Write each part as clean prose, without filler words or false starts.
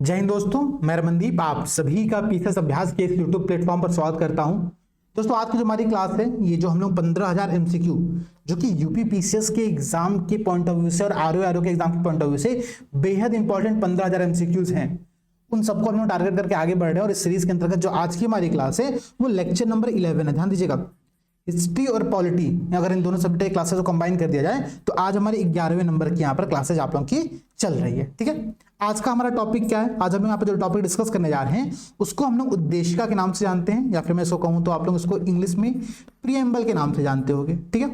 जय हिंद दोस्तों, मैं रमनदीप आप सभी का पीसीएस अभ्यास के इस यूट्यूब प्लेटफॉर्म पर स्वागत करता हूं। दोस्तों, आज की जो हमारी क्लास है ये जो हम लोग 15,000 एमसीक्यू जो कि यूपी पीसीएस के एग्जाम के पॉइंट ऑफ व्यू से और आरओ के एग्जाम के पॉइंट ऑफ व्यू से बेहद इंपॉर्टेंट 15,000 एमसीक्यूज हैं, उन सबको हम लोग टारगेट करके आगे बढ़ रहे हैं। और इस सीरीज के अंतर्गत जो आज की हमारी क्लास है वो लेक्चर नंबर 11 है। ध्यान दीजिएगा, हिस्ट्री और पॉलिटी, अगर इन दोनों सब्जेक्ट क्लासेस को कंबाइन कर दिया जाए तो आज हमारे 11वें नंबर की यहाँ पर क्लासेज आप लोगों की चल रही है। ठीक है, आज का हमारा टॉपिक क्या है? आज हम यहाँ पर जो टॉपिक डिस्कस करने जा रहे हैं उसको हम लोग उद्देशिका के नाम से जानते हैं, या फिर मैं इसको कहूँ तो आप लोग इसको इंग्लिश में प्रीएम्बल के नाम से जानते होंगे। ठीक है,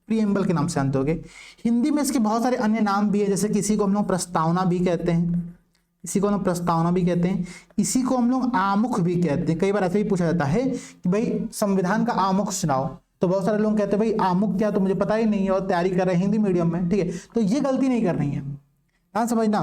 प्रीएम्बल के नाम से जानते होंगे। हिंदी में इसके बहुत सारे अन्य नाम भी है, जैसे किसी को हम लोग प्रस्तावना भी कहते हैं, इसी को हम लोग प्रस्तावना भी कहते हैं, इसी को हम लोग आमुख भी कहते हैं। कई बार ऐसे ही पूछा जाता है कि भाई संविधान का आमुख सुनाओ, तो बहुत सारे लोग कहते हैं भाई आमुख क्या, तो मुझे पता ही नहीं है और तैयारी कर रहे हैं हिंदी मीडियम में। ठीक है, तो ये गलती नहीं करनी है, ध्यान समझना।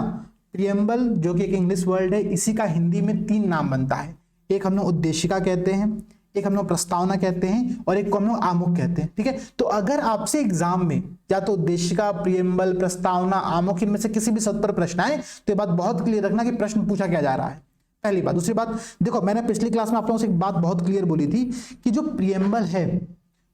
प्रीएम्बल जो कि एक इंग्लिश वर्ड है, इसी का हिंदी में 3 नाम बनता है। एक हम लोग उद्देशिका कहते हैं, एक हम लोग प्रस्तावना कहते हैं और एक को हम लोग आमुख कहते हैं। ठीक है, तो अगर आपसे एग्जाम में या तो उद्देशिका, प्रीएम्बल, प्रस्तावना, आमुख इनमें से किसी भी शब्द पर प्रश्न आए तो ये बात बहुत क्लियर रखना कि प्रश्न पूछा क्या जा रहा है, पहली बात। दूसरी बात, देखो मैंने पिछली क्लास में आप लोगों से एक बात बहुत क्लियर बोली थी कि जो प्रीएम्बल है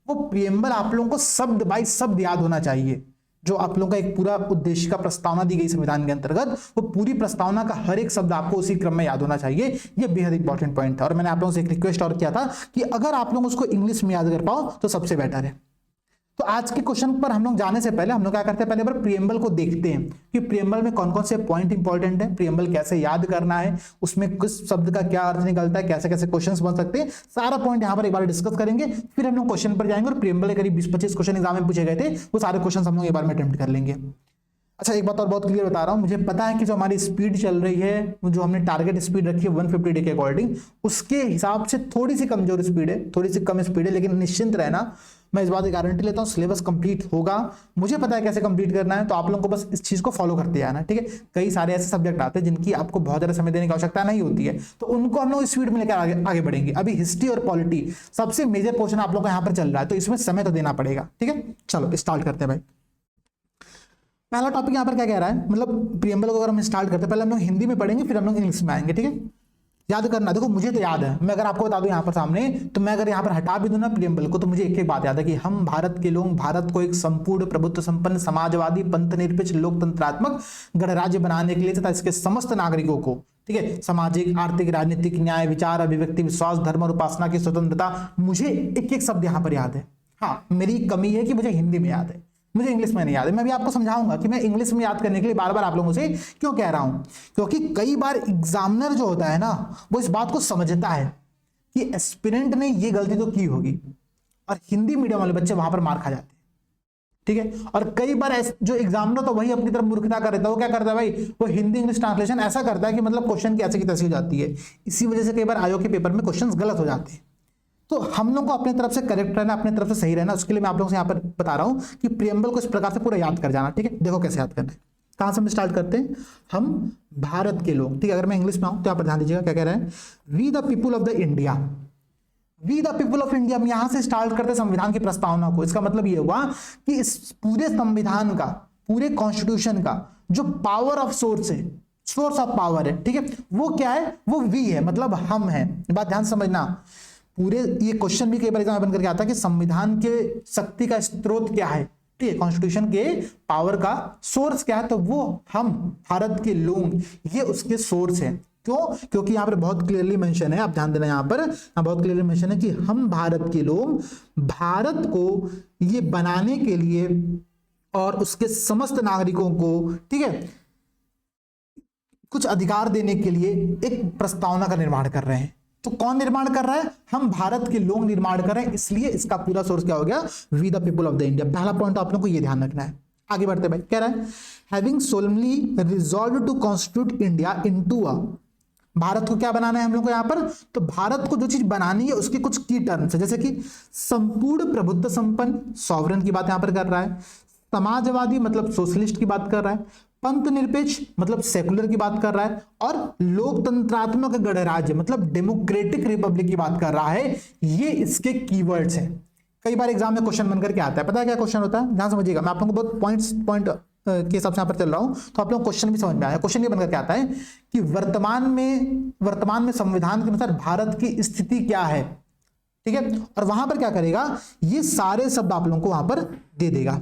वो प्रीएम्बल आप लोगों को शब्द बाय शब्द याद होना चाहिए। जो आप लोगों का एक पूरा उद्देशिका प्रस्तावना दी गई संविधान के अंतर्गत, वो पूरी प्रस्तावना का हर एक शब्द आपको उसी क्रम में याद होना चाहिए। ये बेहद इंपॉर्टेंट पॉइंट था और मैंने आप लोगों से एक रिक्वेस्ट और किया था कि अगर आप लोग उसको इंग्लिश में याद कर पाओ तो सबसे बेटर है। तो आज के क्वेश्चन पर हम लोग जाने से पहले हम लोग क्या करते हैं, पहले बार प्रीएम्बल को देखते हैं कि प्रीएम्बल में कौन कौन से पॉइंट इंपॉर्टेंट है, प्रीएम्बल कैसे याद करना है, उसमें किस शब्द का क्या अर्थ निकलता है, कैसे कैसे क्वेश्चंस बन सकते हैं, सारा पॉइंट यहाँ पर एक बार डिस्कस करेंगे। फिर हम लोग क्वेश्चन पर जाएंगे और प्रीएम्बल के करीब 20-25 क्वेश्चन एग्जाम में पूछे गए थे, वो सारे क्वेश्चन हम लोग एक बार में अटेम्प्ट कर लेंगे। अच्छा, एक बात और बहुत क्लियर बता रहा हूं, मुझे पता है कि जो हमारी स्पीड चल रही है, जो हमने टारगेट स्पीड रखी है 150 डे के अकॉर्डिंग, उसके हिसाब से थोड़ी सी कमजोर स्पीड है, थोड़ी सी कम स्पीड है, लेकिन निश्चिंत रहना, मैं इस बात की गारंटी लेता हूं सिलेबस कंप्लीट होगा। मुझे पता है कैसे कंप्लीट करना है, तो आप लोगों को बस इस चीज को फॉलो करते आना। ठीक है, कई सारे ऐसे सब्जेक्ट आते हैं जिनकी आपको बहुत ज्यादा समय देने की आवश्यकता नहीं होती है, तो उनको हम लोग स्पीड में लेकर आगे बढ़ेंगे। अभी हिस्ट्री और पॉलिटी सबसे मेजर पोर्शन आप लोग का यहाँ पर चल रहा है, तो इसमें समय तो देना पड़ेगा। ठीक है, चलो स्टार्ट करते हैं भाई। पहला टॉपिक यहाँ पर क्या कह रहा है, मतलब प्रीएम्बल को अगर हम स्टार्ट करते हैं, पहले हम लोग हिंदी में पढ़ेंगे, फिर हम लोग इंग्लिश में आएंगे। ठीक है, याद करना। देखो मुझे तो याद है, मैं अगर आपको बता दूं यहाँ पर सामने, तो मैं अगर यहाँ पर हटा भी दूं ना प्रीएम्बल को, तो मुझे एक एक बात याद है कि हम भारत के लोग भारत को एक संपूर्ण प्रभुत्व संपन्न समाजवादी पंथ निरपेक्ष लोकतंत्रात्मक गणराज्य बनाने के लिए तथा इसके समस्त नागरिकों को, ठीक है, सामाजिक, आर्थिक, राजनीतिक, न्याय, विचार, अभिव्यक्ति, विश्वास, धर्म और उपासना की स्वतंत्रता, मुझे एक एक शब्द यहाँ पर याद है। हाँ, मेरी कमी है कि मुझे हिंदी में याद है, मुझे इंग्लिश में नहीं याद है। मैं भी आपको समझाऊंगा कि मैं इंग्लिश में याद करने के लिए बार बार आप लोगों से क्यों कह रहा हूं, क्योंकि कई बार एग्जामिनर जो होता है ना, वो इस बात को समझता है कि एस्पिरेंट ने ये गलती तो की होगी, और हिंदी मीडियम वाले बच्चे वहां पर मार खा जाते हैं। ठीक है, और कई बार जो एग्जामिनर तो वही अपनी तरफ मूर्खता कर देता है, वो क्या करता है भाई, वो हिंदी इंग्लिश ट्रांसलेशन ऐसा करता है कि मतलब क्वेश्चन की ऐसे की तैसी हो जाती है। इसी वजह से कई बार आयोग के पेपर में क्वेश्चन गलत हो जाते हैं। तो हम लोग को अपनी तरफ से करेक्ट रहना, अपनी तरफ से सही रहना, उसके लिए मैं आप लोगों से यहाँ पर बता रहा हूं कि प्रीएम्बल को इस प्रकार से पूरा याद कर जाना। ठीक है, देखो कैसे याद करना है। कहां से हम स्टार्ट करते हैं, हम भारत के लोग। ठीक है, अगर मैं इंग्लिश में आऊं तो यहाँ पर ध्यान दीजिएगा क्या कह रहा है, we the people of the India, we the people of India. हम यहां से स्टार्ट करते हैं संविधान की प्रस्तावना को। इसका मतलब ये हुआ कि इस पूरे संविधान का, पूरे कॉन्स्टिट्यूशन का जो पावर ऑफ सोर्स है, सोर्स ऑफ पावर है, ठीक है, वो क्या है, वो वी है, मतलब हम है। बात ध्यान समझना। पूरे ये क्वेश्चन भी कई बार एग्जाम में बन करके आता है कि संविधान के शक्ति का स्रोत क्या है, ठीक है, कॉन्स्टिट्यूशन के पावर का सोर्स क्या है, तो वो हम भारत के लोग, ये उसके सोर्स है। क्यों? क्योंकि यहाँ पर बहुत क्लियरली मेंशन है, आप ध्यान देना, यहाँ पर बहुत क्लियरली मेंशन है कि हम भारत के लोग भारत को ये बनाने के लिए और उसके समस्त नागरिकों को, ठीक है, कुछ अधिकार देने के लिए एक प्रस्तावना का निर्माण कर रहे हैं। तो कौन निर्माण कर रहा है, हम भारत के लोग निर्माण कर रहे हैं, इसलिए इसका पूरा सोर्स क्या हो गया, we the people of the India. पहला पॉइंट आप लोगों को ये ध्यान रखना है। आगे बढ़ते भाई, कह रहा है having solemnly resolve to constitute India into a, Bharat को क्या बनाना है हम लोग को यहाँ पर, तो भारत को जो चीज बनानी है उसके कुछ की टर्म्स है, जैसे कि संपूर्ण प्रभुत्व संपन्न, सॉवरन की बात यहाँ पर कर रहा है, समाजवादी मतलब सोशलिस्ट की बात कर रहा है, पंथ निरपेक्ष मतलब सेकुलर की बात कर रहा है, और लोकतंत्रात्मक गणराज्य मतलब डेमोक्रेटिक रिपब्लिक की बात कर रहा है। ये इसके कीवर्ड्स हैं। कई बार एग्जाम में क्वेश्चन बनकर के आता है, पता है क्या क्वेश्चन होता है, ध्यान समझिएगा, मैं आप लोगों को बहुत पॉइंट के हिसाब से यहाँ पर चल रहा हूं, तो आप लोग क्वेश्चन भी समझ में आया। क्वेश्चन ये बनकर क्या आता है कि वर्तमान में संविधान के अनुसार भारत की स्थिति क्या है, ठीक है, और वहां पर क्या करेगा, ये सारे शब्द आप लोगों को वहां पर दे देगा,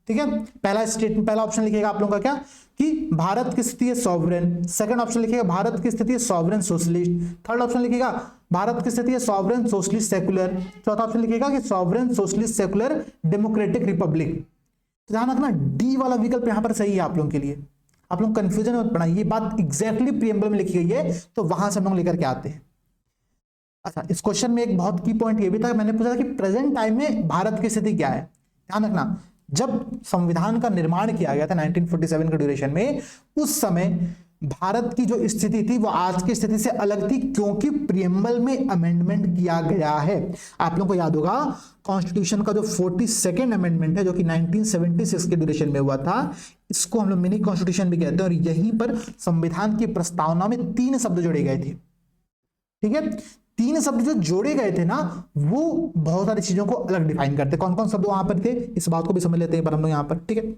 ठीक है। पहला ऑप्शन लिखेगा आप लोगों का क्या कि भारत की स्थिति है सॉवरेन, सेकंड ऑप्शन लिखेगा भारत की स्थिति है सॉवरेन सोशलिस्ट, थर्ड ऑप्शन लिखेगा भारत की स्थिति है सॉवरेन सोशलिस्ट सेकुलर, चौथा ऑप्शन लिखेगा कि sovereign socialist secular democratic Republic. तो ध्यान रखना डी वाला विकल्प यहां पर सही है आप लोगों के लिए, आप लोग कंफ्यूजन मत पड़ा, ये बात एग्जैक्टली प्रीएम्बल में लिखी गई है, तो वहां से हम लोग लेकर के आते हैं। अच्छा, इस क्वेश्चन में एक बहुत की पॉइंट ये भी था, मैंने पूछा था कि प्रेजेंट टाइम में भारत की स्थिति क्या है। ध्यान रखना, जब संविधान का निर्माण किया गया था 1947 के ड्यूरेशन में, उस समय भारत की जो स्थिति थी वो आज की स्थिति से अलग थी, क्योंकि प्रीएम्बल में अमेंडमेंट किया गया है। आप लोगों को याद होगा कॉन्स्टिट्यूशन का जो 42nd अमेंडमेंट है जो कि 1976 के ड्यूरेशन में हुआ था, इसको हम लोग मिनी कॉन्स्टिट्यूशन भी कहते हैं, और यहीं पर संविधान की प्रस्तावना में 3 शब्द जोड़े गए थे, ठीक है। 3 शब्द जो जोड़े गए थे ना, वो बहुत सारी चीजों को अलग डिफाइन करते। कौन कौन शब्द वहां पर थे, इस बात को भी समझ लेते हैं पर हम लोग यहाँ पर, ठीक है।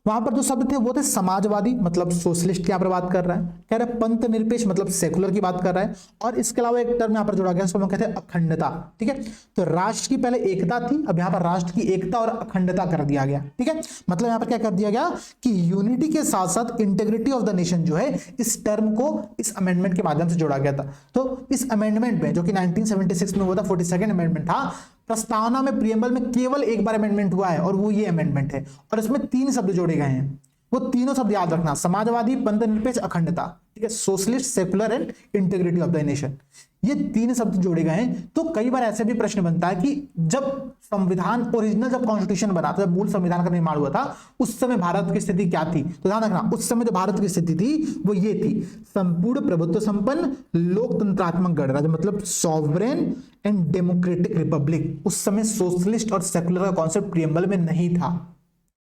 वहां पर जो शब्द थे वो थे समाजवादी, मतलब सोशलिस्ट की यहाँ पर बात कर रहा है, कह रहे पंथ निरपेक्ष मतलब सेकुलर की बात कर रहा है, और इसके अलावा एक टर्म यहाँ पर जोड़ा गया उसको हम कहते हैं अखंडता, ठीक है। तो राष्ट्र की पहले एकता थी, अब यहाँ पर राष्ट्र की एकता और अखंडता कर दिया गया, ठीक है। मतलब यहाँ पर क्या कर दिया गया कि यूनिटी के साथ साथ इंटीग्रिटी ऑफ द नेशन जो है, इस टर्म को इस अमेंडमेंट के माध्यम से जोड़ा गया था। तो इस अमेंडमेंट में जो कि 1976 में हुआ था, 42nd अमेंडमेंट था, प्रस्तावना में प्रीएम्बल में केवल एक बार अमेंडमेंट हुआ है और वो ये अमेंडमेंट है, और इसमें 3 शब्द जोड़े गए हैं। वो तीनों शब्द याद रखना, समाजवादी, पंथ निरपेक्ष, अखंडता, ठीक है, socialist, secular and integrity of the nation, ये 3 शब्द जोड़े गए हैं। तो कई बार ऐसे भी प्रश्न बनता है कि जब संविधान ओरिजिनल जब कॉन्स्टिट्यूशन बना था, जब मूल संविधान का निर्माण हुआ था, उस समय भारत की स्थिति क्या थी। तो ध्यान रखना, उस समय जो भारत की स्थिति थी वो ये थी, संपूर्ण प्रभुत्व संपन्न लोकतंत्रात्मक गणराज्य, मतलब सॉवरेन एंड डेमोक्रेटिक रिपब्लिक। उस समय सोशलिस्ट और सेकुलर का कॉन्सेप्ट प्रीएम्बल में नहीं था।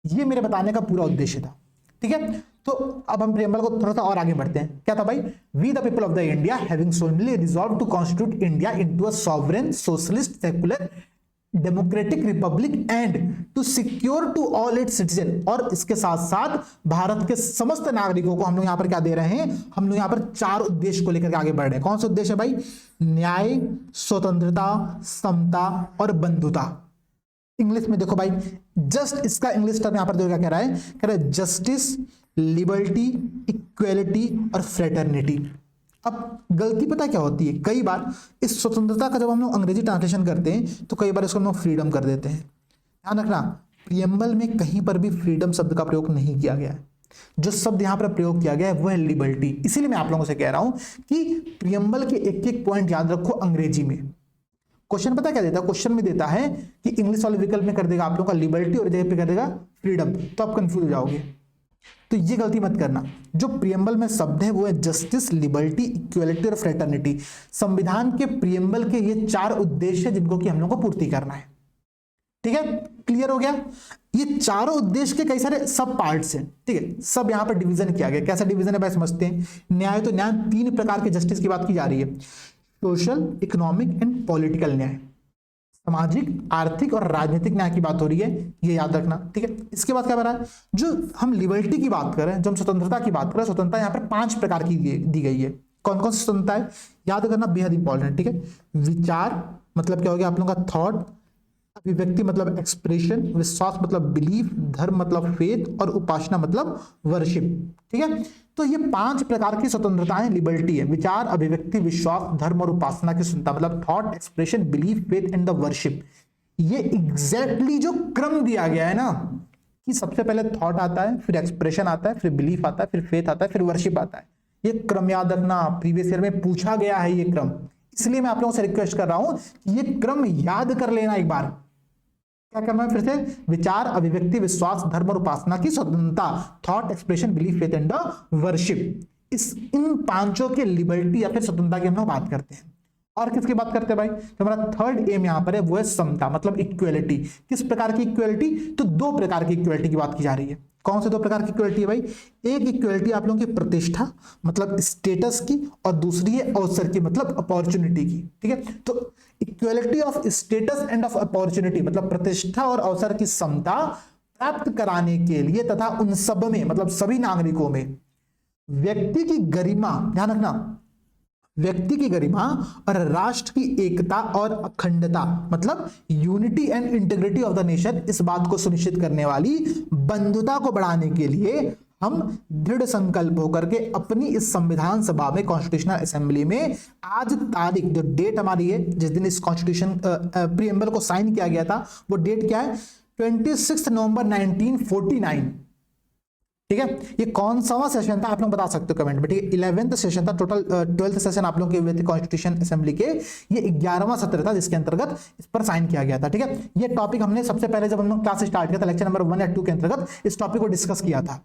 ये मेरे बताने का पूरा उद्देश्य था, ठीक है। तो अब हम प्रीएम्बल को थोड़ा सा और आगे बढ़ते हैं। क्या था भाई, we the people of the India having solemnly resolve to constitute India into a sovereign socialist secular democratic republic and to secure to all its citizen. और इसके साथ साथ भारत के समस्त नागरिकों को हम लोग यहां पर क्या दे रहे हैं, हम लोग यहां पर 4 उद्देश्य को लेकर के आगे बढ़ रहे हैं। कौन सा उद्देश्य है भाई, न्याय, स्वतंत्रता, समता और बंधुता। इंग्लिश में देखो भाई, जस्ट इसका इंग्लिश टर्म यहां पर क्या कह रहा है, जस्टिस, लिबर्टी, इक्वेलिटी और फ्रेटर्निटी। अब गलती पता क्या होती है, कई बार इस स्वतंत्रता का जब हम लोग अंग्रेजी ट्रांसलेशन करते हैं तो कई बार इसको हम लोग फ्रीडम कर देते हैं। ध्यान रखना, प्रीएम्बल में कहीं पर भी फ्रीडम शब्द का प्रयोग नहीं किया गया है। जो शब्द यहां पर प्रयोग किया गया है वो है लिबर्टी। इसीलिए मैं आप लोगों से कह रहा हूं कि प्रीएम्बल के एक एक पॉइंट याद रखो अंग्रेजी में। क्वेश्चन पता क्या देता है, क्वेश्चन में देता है कि इंग्लिश वाले विकल्प में कर देगा आप लोगों का लिबर्टी और जगह पे कर देगा फ्रीडम, तो आप कंफ्यूज हो जाओगे। तो ये गलती मत करना, जो प्रीएम्बल में शब्द है वो है जस्टिस, लिबर्टी, इक्वलिटी और फ्रेटर्निटी। संविधान के प्रीएम्बल के ये 4 उद्देश्य है जिनको कि हम लोग को पूर्ति करना है, ठीक है। क्लियर हो गया। ये चारों उद्देश्य के कई सारे सब पार्ट्स हैं, ठीक है, सब यहां पर डिवीजन किया गया। कैसा डिवीजन है भाई समझते हैं। न्याय, तो न्याय 3 प्रकार के जस्टिस की बात की जा रही है, सोशल, इकोनॉमिक एंड पॉलिटिकल न्याय। सामाजिक, आर्थिक और राजनीतिक न्याय की बात हो रही है, ये याद रखना, ठीक है। इसके बाद क्या बता रहा है, जो हम लिबर्टी की बात कर रहे हैं, जो हम स्वतंत्रता की बात कर रहे हैं, स्वतंत्रता यहाँ पर 5 प्रकार की दी गई है। कौन कौन सी स्वतंत्रता है याद करना, बेहद इंपॉर्टेंट, ठीक है। विचार मतलब क्या हो गया आप लोगों का थॉट, अभिव्यक्ति मतलब एक्सप्रेशन, विश्वास मतलब बिलीफ, धर्म मतलब फेथ और उपासना मतलब वर्शिप, ठीक है। तो ये 5 प्रकार की स्वतंत्रताएं लिबर्टी है, विचार, अभिव्यक्ति, विश्वास, धर्म और उपासना की स्वतंत्रता, मतलब thought, expression, belief, faith and the worship. ये एग्जैक्टली जो क्रम दिया गया है ना, कि सबसे पहले थॉट आता है, फिर एक्सप्रेशन आता है, फिर बिलीफ आता है, फिर फेथ आता है, फिर वर्शिप आता है। ये क्रम याद रखना, प्रीवियस ईयर में पूछा गया है ये क्रम, इसलिए मैं आप लोगों से रिक्वेस्ट कर रहा हूं कि ये क्रम याद कर लेना एक बार। क्या करना है फिर से, विचार, अभिव्यक्ति, विश्वास, धर्म और उपासना की स्वतंत्रता, thought, expression, belief, faith and worship. इन 5 के लिबर्टी या फिर स्वतंत्रता की हम लोग बात करते हैं। और किसकी बात करते हैं भाई, तो हमारा थर्ड एम यहां पर है वो है समता, मतलब इक्वलिटी। किस प्रकार की इक्वलिटी, तो 2 प्रकार की इक्वलिटी की बात की जा रही है। कौन से 2 प्रकार की इक्वलिटी है भाई, एक इक्वलिटी आप लोगों की प्रतिष्ठा मतलब स्टेटस की, और दूसरी है अवसर की मतलब अपॉर्चुनिटी की, ठीक है। तो equality of status end of opportunity मतलब प्रतिष्ठा और अवसर की समता प्राप्त कराने के लिए तथा उन सब में मतलब सभी नागरिकों में व्यक्ति की गरिमा, ध्यान रखना, व्यक्ति की गरिमा और राष्ट्र की एकता और अखंडता मतलब unity and integrity of the nation, इस बात को सुनिश्चित करने वाली बंधुता को बढ़ाने के लिए हम दृढ़ संकल्प होकर के अपनी इस संविधान सभा में, कॉन्स्टिट्यूशनल असेंबली में, आज तारीख जो डेट हमारी है जिस दिन इस कॉन्स्टिट्यूशन प्रीएम्बल को साइन किया गया था, वो डेट क्या है? 26 नवंबर 1949। ठीक है, ये कौन सा सेशन था आप लोग बता सकते हो कमेंट में। ठीक है, 11th सेशन था, टोटल 12th सेशन आप लोग के हुए थे कॉन्स्टिट्यूशन असेंबली के। ये 11वां सत्र था जिसके अंतर्गत इस पर साइन किया गया था। ठीक है, ये टॉपिक हमने सबसे पहले जब हम लोग क्लास स्टार्ट किया था लेक्चर नंबर 1 या 2 के अंतर्गत इस टॉपिक को डिस्कस किया था।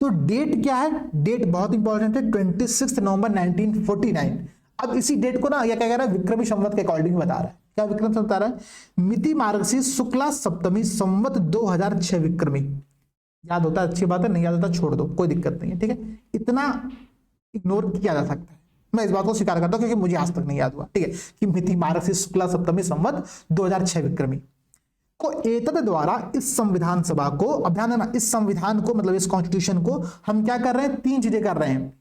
तो डेट क्या है? डेट बहुत इंपॉर्टेंट है, 26 नवंबर 1949। अब इसी डेट को ना यह क्या कह रहा है, विक्रमी संवत के अकॉर्डिंग बता रहा है। क्या विक्रम संवत बता रहा है? मिति मार्गशीर्ष शुक्ला सप्तमी संवत 2006 विक्रमी। याद होता है अच्छी बात है, नहीं याद होता छोड़ दो, कोई दिक्कत नहीं है। ठीक है, इतना इग्नोर किया जा सकता है, मैं इस बात को स्वीकार करता हूं क्योंकि मुझे आज तक नहीं याद हुआ। ठीक है, कि मिति मार्गशीर्ष शुक्ला सप्तमी संवत 2006 विक्रमी को एतद द्वारा इस संविधान सभा को, अब ध्यान देना, इस संविधान को मतलब इस कॉन्स्टिट्यूशन को हम क्या कर रहे हैं? 3 चीजें कर रहे हैं।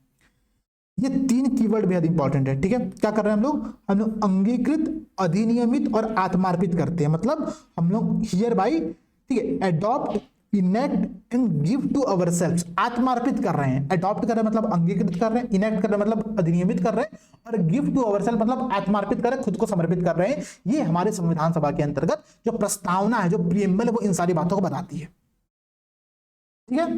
ये 3 कीवर्ड बेहद इंपॉर्टेंट है। ठीक है, क्या कर रहे हैं हम लोग अंगीकृत, अधिनियमित और आत्मार्पित करते हैं। मतलब हम लोग हियर बाई, ठीक है, adopt, enact and give to ourselves, आत्मार्पित कर रहे हैं। अडॉप्ट कर रहे हैं मतलब अंगीकृत कर रहे हैं, इनेक्ट कर रहे हैं मतलब अधिनियमित कर रहे हैं, और गिव टू अवरसेल्व्स मतलब आत्मार्पित कर रहे हैं, खुद को समर्पित कर रहे हैं। ये हमारे संविधान सभा के अंतर्गत जो प्रस्तावना है, जो प्रीएम्बल है, वो इन सारी बातों को बताती है। ठीक है,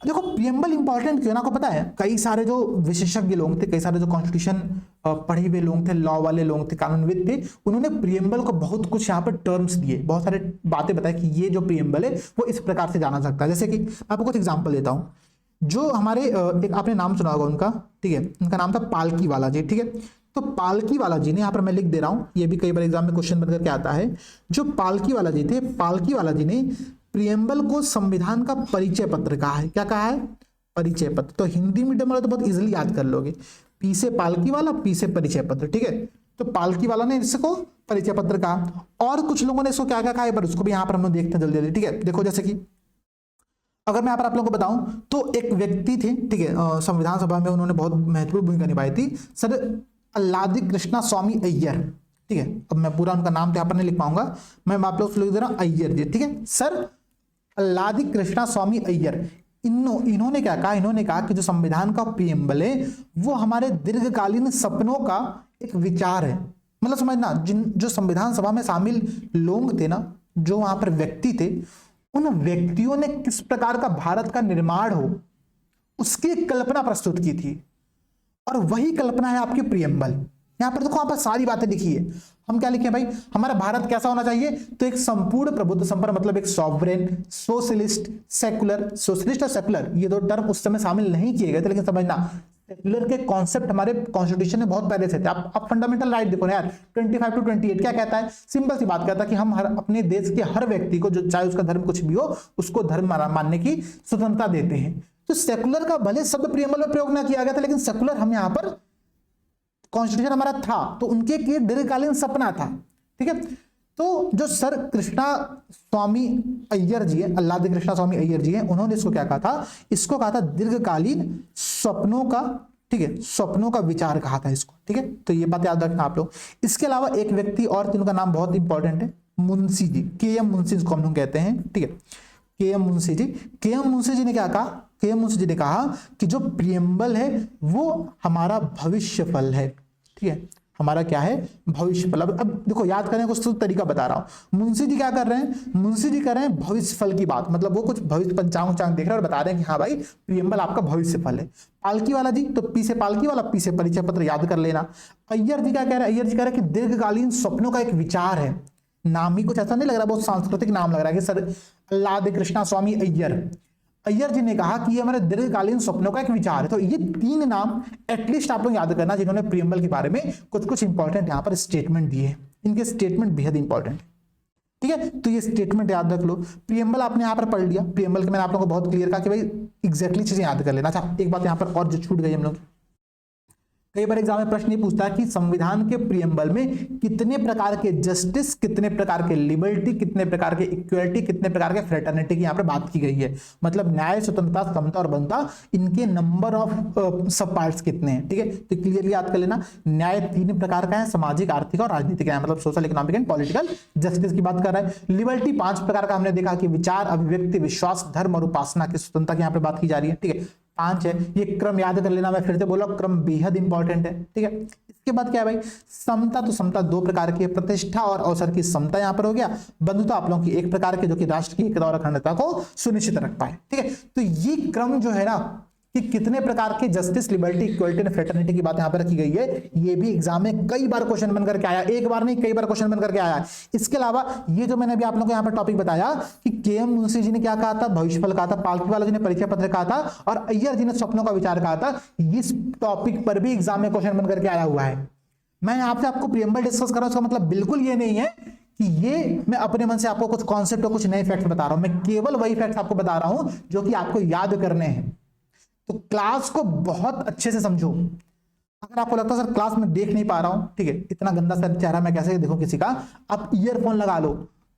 देखो प्रीएम्बल इंपॉर्टेंट क्यों ना, आपको पता है कई सारे जो विशेषज्ञ लोग थे, कई सारे जो कॉन्स्टिट्यूशन पढ़े हुए लोग थे, लॉ वाले लोग थे, कानूनविद थे, उन्होंने प्रीएम्बल को बहुत कुछ यहाँ पर टर्म्स दिए, बहुत सारे बातें बताए कि ये जो प्रीएम्बल है वो इस प्रकार से जाना सकता है। जैसे कि आपको कुछ एग्जाम्पल देता हूँ। जो हमारे एक आपने नाम सुना होगा उनका, ठीक है, उनका नाम था पालकीवाला जी। ठीक है, तो पालकीवाला जी ने, यहाँ पर मैं लिख दे रहा हूँ, ये भी कई बार एग्जाम में क्वेश्चन बन करके आता है। जो पालकीवाला जी थे, पालकीवाला जी ने प्रीएम्बल को संविधान का परिचय पत्र कहा है। क्या कहा है? परिचय पत्र। तो हिंदी मीडियम वाले तो बहुत इजीली याद कर लोगे, पी से पालकीवाला, पी से परिचय पत्र। ठीक है, तो पालकीवाला ने इसको परिचय पत्र कहा, और कुछ लोगों ने इसको क्या क्या कहा है, पर उसको भी यहाँ पर हम लोग देखते हैं जल्दी जल्दी। ठीक है, देखो जैसे कि अगर मैं यहाँ पर आप लोगों को बताऊं तो एक व्यक्ति थे, ठीक है, संविधान सभा में उन्होंने बहुत महत्वपूर्ण भूमिका निभाई थी, सर अल्लादी कृष्णा स्वामी अय्यर। ठीक है, अब मैं पूरा उनका नाम तो यहाँ पर नहीं लिख पाऊंगा, मैं आप लोग लिख दे रहा हूँ अय्यर जी। ठीक है, सर अल्लादी कृष्णा स्वामी अय्यर, इन्होंने क्या कहा? इन्होंने कहा कि जो संविधान का प्रीएम्बल है वो हमारे दीर्घकालीन सपनों का एक विचार है। मतलब समझना, जो संविधान सभा में शामिल लोग थे ना, जो वहां पर व्यक्ति थे, उन व्यक्तियों ने किस प्रकार का भारत का निर्माण हो उसकी कल्पना प्रस्तुत की थी, और वही कल्पना है आपकी प्रीएम्बल। यहां पर देखो, यहाँ पर सारी बातें लिखी है। हम क्या लिखे भाई? हमारा भारत कैसा होना चाहिए? तो एक संपूर्ण प्रबुद्ध संपन्न, मतलब एक सॉवरेन, सोशलिस्ट, सेकुलर। सोशलिस्ट और सेकुलर ये दो टर्म उस समय शामिल नहीं किए गए थे, लेकिन समझना सेकुलर के कॉन्सेप्ट हमारे कॉन्स्टिट्यूशन में बहुत पहले से थे। आप फंडामेंटल राइट देखो ना यार, 25 to 28 क्या कहता है? सिंपल सी बात कहता है कि हम अपने देश के हर व्यक्ति को, जो चाहे उसका धर्म कुछ भी हो, उसको धर्म मानने की स्वतंत्रता देते हैं। तो सेकुलर का भले शब्द प्रीएम्बल में प्रयोग ना किया गया था, लेकिन सेकुलर हम यहाँ पर कॉन्स्टिट्यूशन हमारा था, तो उनके लिए दीर्घकालीन सपना था। ठीक है, तो जो सर कृष्णा स्वामी अय्यर जी है, अल्लादी कृष्णा स्वामी अय्यर जी है, उन्होंने इसको क्या कहा था? इसको कहा था दीर्घकालीन सपनों का, ठीक है, स्वप्नों का विचार कहा था इसको। ठीक है, तो ये बात याद रखना आप लोग। इसके अलावा एक व्यक्ति और, जिनका नाम बहुत इंपॉर्टेंट है, मुंशी जी, के.एम. मुंशी जिसको हम लोग कहते हैं। ठीक है, के.एम. मुंशी जी। के.एम. मुंशी जी ने क्या कहा? के.एम. मुंशी जी ने कहा कि जो प्रीएम्बल है वो हमारा भविष्य फल है। ठीक है, हमारा क्या है? भविष्य फल। अब देखो याद करने को कुछ तरीका बता रहा हूं। मुंशी जी क्या कर रहे हैं? मुंशी जी कर रहे हैं भविष्य फल की बात, मतलब वो कुछ भविष्य पंचांग देख रहे हैं और बता रहे हैं कि हाँ भाई प्रीएम्बल आपका भविष्य फल है। पालकी वाला जी, तो पी से पालकी वाला, पी से परिचय पत्र, याद कर लेना। अय्यर जी क्या कह रहे हैं? अय्यर जी कह रहे हैं कि दीर्घकालीन स्वप्नों का एक विचार है। नाम ही कुछ ऐसा नहीं लग रहा, बहुत सांस्कृतिक नाम लग रहा है कि सर अल्लादी कृष्णा स्वामी अय्यर। अय्यर जी ने कहा कि ये हमारे दीर्घकालीन सपनों का एक विचार है। तो ये 3 नाम एटलीस्ट आप लोग याद करना, जिन्होंने प्रीएम्बल के बारे में कुछ इंपॉर्टेंट यहाँ पर स्टेटमेंट दिए। इनके स्टेटमेंट बेहद इंपॉर्टेंट है। ठीक है, तो ये स्टेटमेंट याद रख लो। प्रीएम्बल आपने यहाँ पर पढ़ लिया। प्रीएम्बल के मैंने आप लोगों को बहुत क्लियर कहा कि भाई एग्जैक्टली चीजें याद कर लेना। अच्छा, एक बात यहाँ पर और जो छूट गई हम लोग, कई बार एग्जाम में प्रश्न ये पूछता है कि संविधान के प्रियम्बल में कितने प्रकार के जस्टिस, कितने प्रकार के लिबर्टी, कितने प्रकार के इक्वलिटी, कितने प्रकार के फ्रेटर्निटी की यहाँ पर बात की गई है। मतलब न्याय, स्वतंत्रता, समता और बंधुता, इनके नंबर ऑफ सब पार्ट्स कितने हैं। ठीक है, तो क्लियरली याद कर लेना। न्याय 3 प्रकार का है, सामाजिक, आर्थिक और राजनीतिक है, मतलब social, economic and political justice की बात कर रहा है। लिबर्टी 5 प्रकार का हमने देखा कि विचार, अभिव्यक्ति, विश्वास, धर्म और उपासना की स्वतंत्रता की यहाँ पे बात की जा रही है। ठीक है, 5 है। ये क्रम याद कर लेना, मैं फिर से बोला क्रम बेहद इंपॉर्टेंट है। ठीक है, इसके बाद क्या है भाई, समता। तो समता 2 प्रकार की है, प्रतिष्ठा और अवसर की समता यहाँ पर हो गया। बंधुता आप लोगों की 1 प्रकार की, जो कि राष्ट्र की एकता और अखंडता को सुनिश्चित रखता है। ठीक है, तो ये क्रम जो है ना कि कितने प्रकार के justice, liberty, equality and fraternity की बात यहां पर रखी गई है, ये भी एग्जाम में कई बार क्वेश्चन बन करके आया, एक बार नहीं कई बार क्वेश्चन बन करके आया है। इसके अलावा ये जो मैंने अभी आप लोगों को यहां पर टॉपिक बताया कि के.एम. मुंशी जी ने क्या कहा था, भविष्यफल कहा था, पालकी वाला जी ने परीक्षा पत्र कहा था और अय्यर जी ने स्वप्नों का विचार कहा था, इस टॉपिक पर भी एग्जाम में क्वेश्चन बन करके आया हुआ है। मैं आपसे आपको प्रियम्बल डिस्कस कर रहा हूं, उसका मतलब बिल्कुल ये नहीं है कि ये मैं अपने मन से आपको कुछ कॉन्सेप्ट और कुछ नए फैक्ट बता रहा हूं, मैं केवल वही फैक्ट आपको बता रहा हूं जो कि आपको याद करने हैं। तो क्लास को बहुत अच्छे से समझो। अगर आपको लगता है सर क्लास में देख नहीं पा रहा हूं, ठीक है, इतना गंदा सर चेहरा मैं कैसे देखूं किसी का, आप ईयरफोन लगा लो,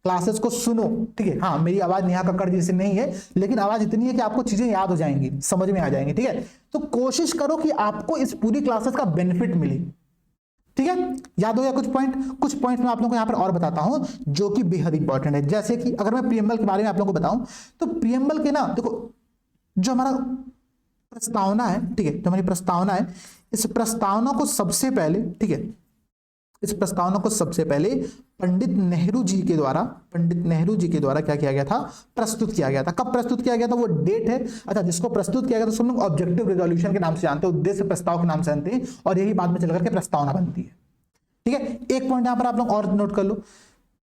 क्लासेस को सुनो। ठीक है, हाँ मेरी आवाज नेहा कक्कड़ जैसे नहीं है, लेकिन आवाज इतनी है कि आपको चीजें याद हो जाएंगी, समझ में आ जाएंगी। ठीक है, तो कोशिश करो कि आपको इस पूरी क्लासेस का बेनिफिट मिले। ठीक है, याद हो गया कुछ पॉइंट मैं आप लोगों को यहां पर और बताता हूं जो कि बेहद इंपॉर्टेंट है। जैसे कि अगर मैं प्रियम्बल के बारे में आप लोगों को बताऊं तो प्रियम्बल के ना देखो, जो हमारा प्रस्तावना है, ठीक है, जो हमारी प्रस्तावना है, इस प्रस्तावना को सबसे पहले, ठीक है, इस प्रस्तावना को सबसे पहले पंडित नेहरू जी के द्वारा क्या किया गया था, प्रस्तुत किया गया था। कब प्रस्तुत किया गया था, वो डेट है। अच्छा, जिसको प्रस्तुत किया गया था सब लोग ऑब्जेक्टिव रेजोल्यूशन के नाम से जानते हैं, उद्देश्य प्रस्ताव के नाम से जानते हैं, और यही बाद में चल करके प्रस्तावना बनती है। ठीक है, एक पॉइंट यहां पर आप लोग और नोट कर लो,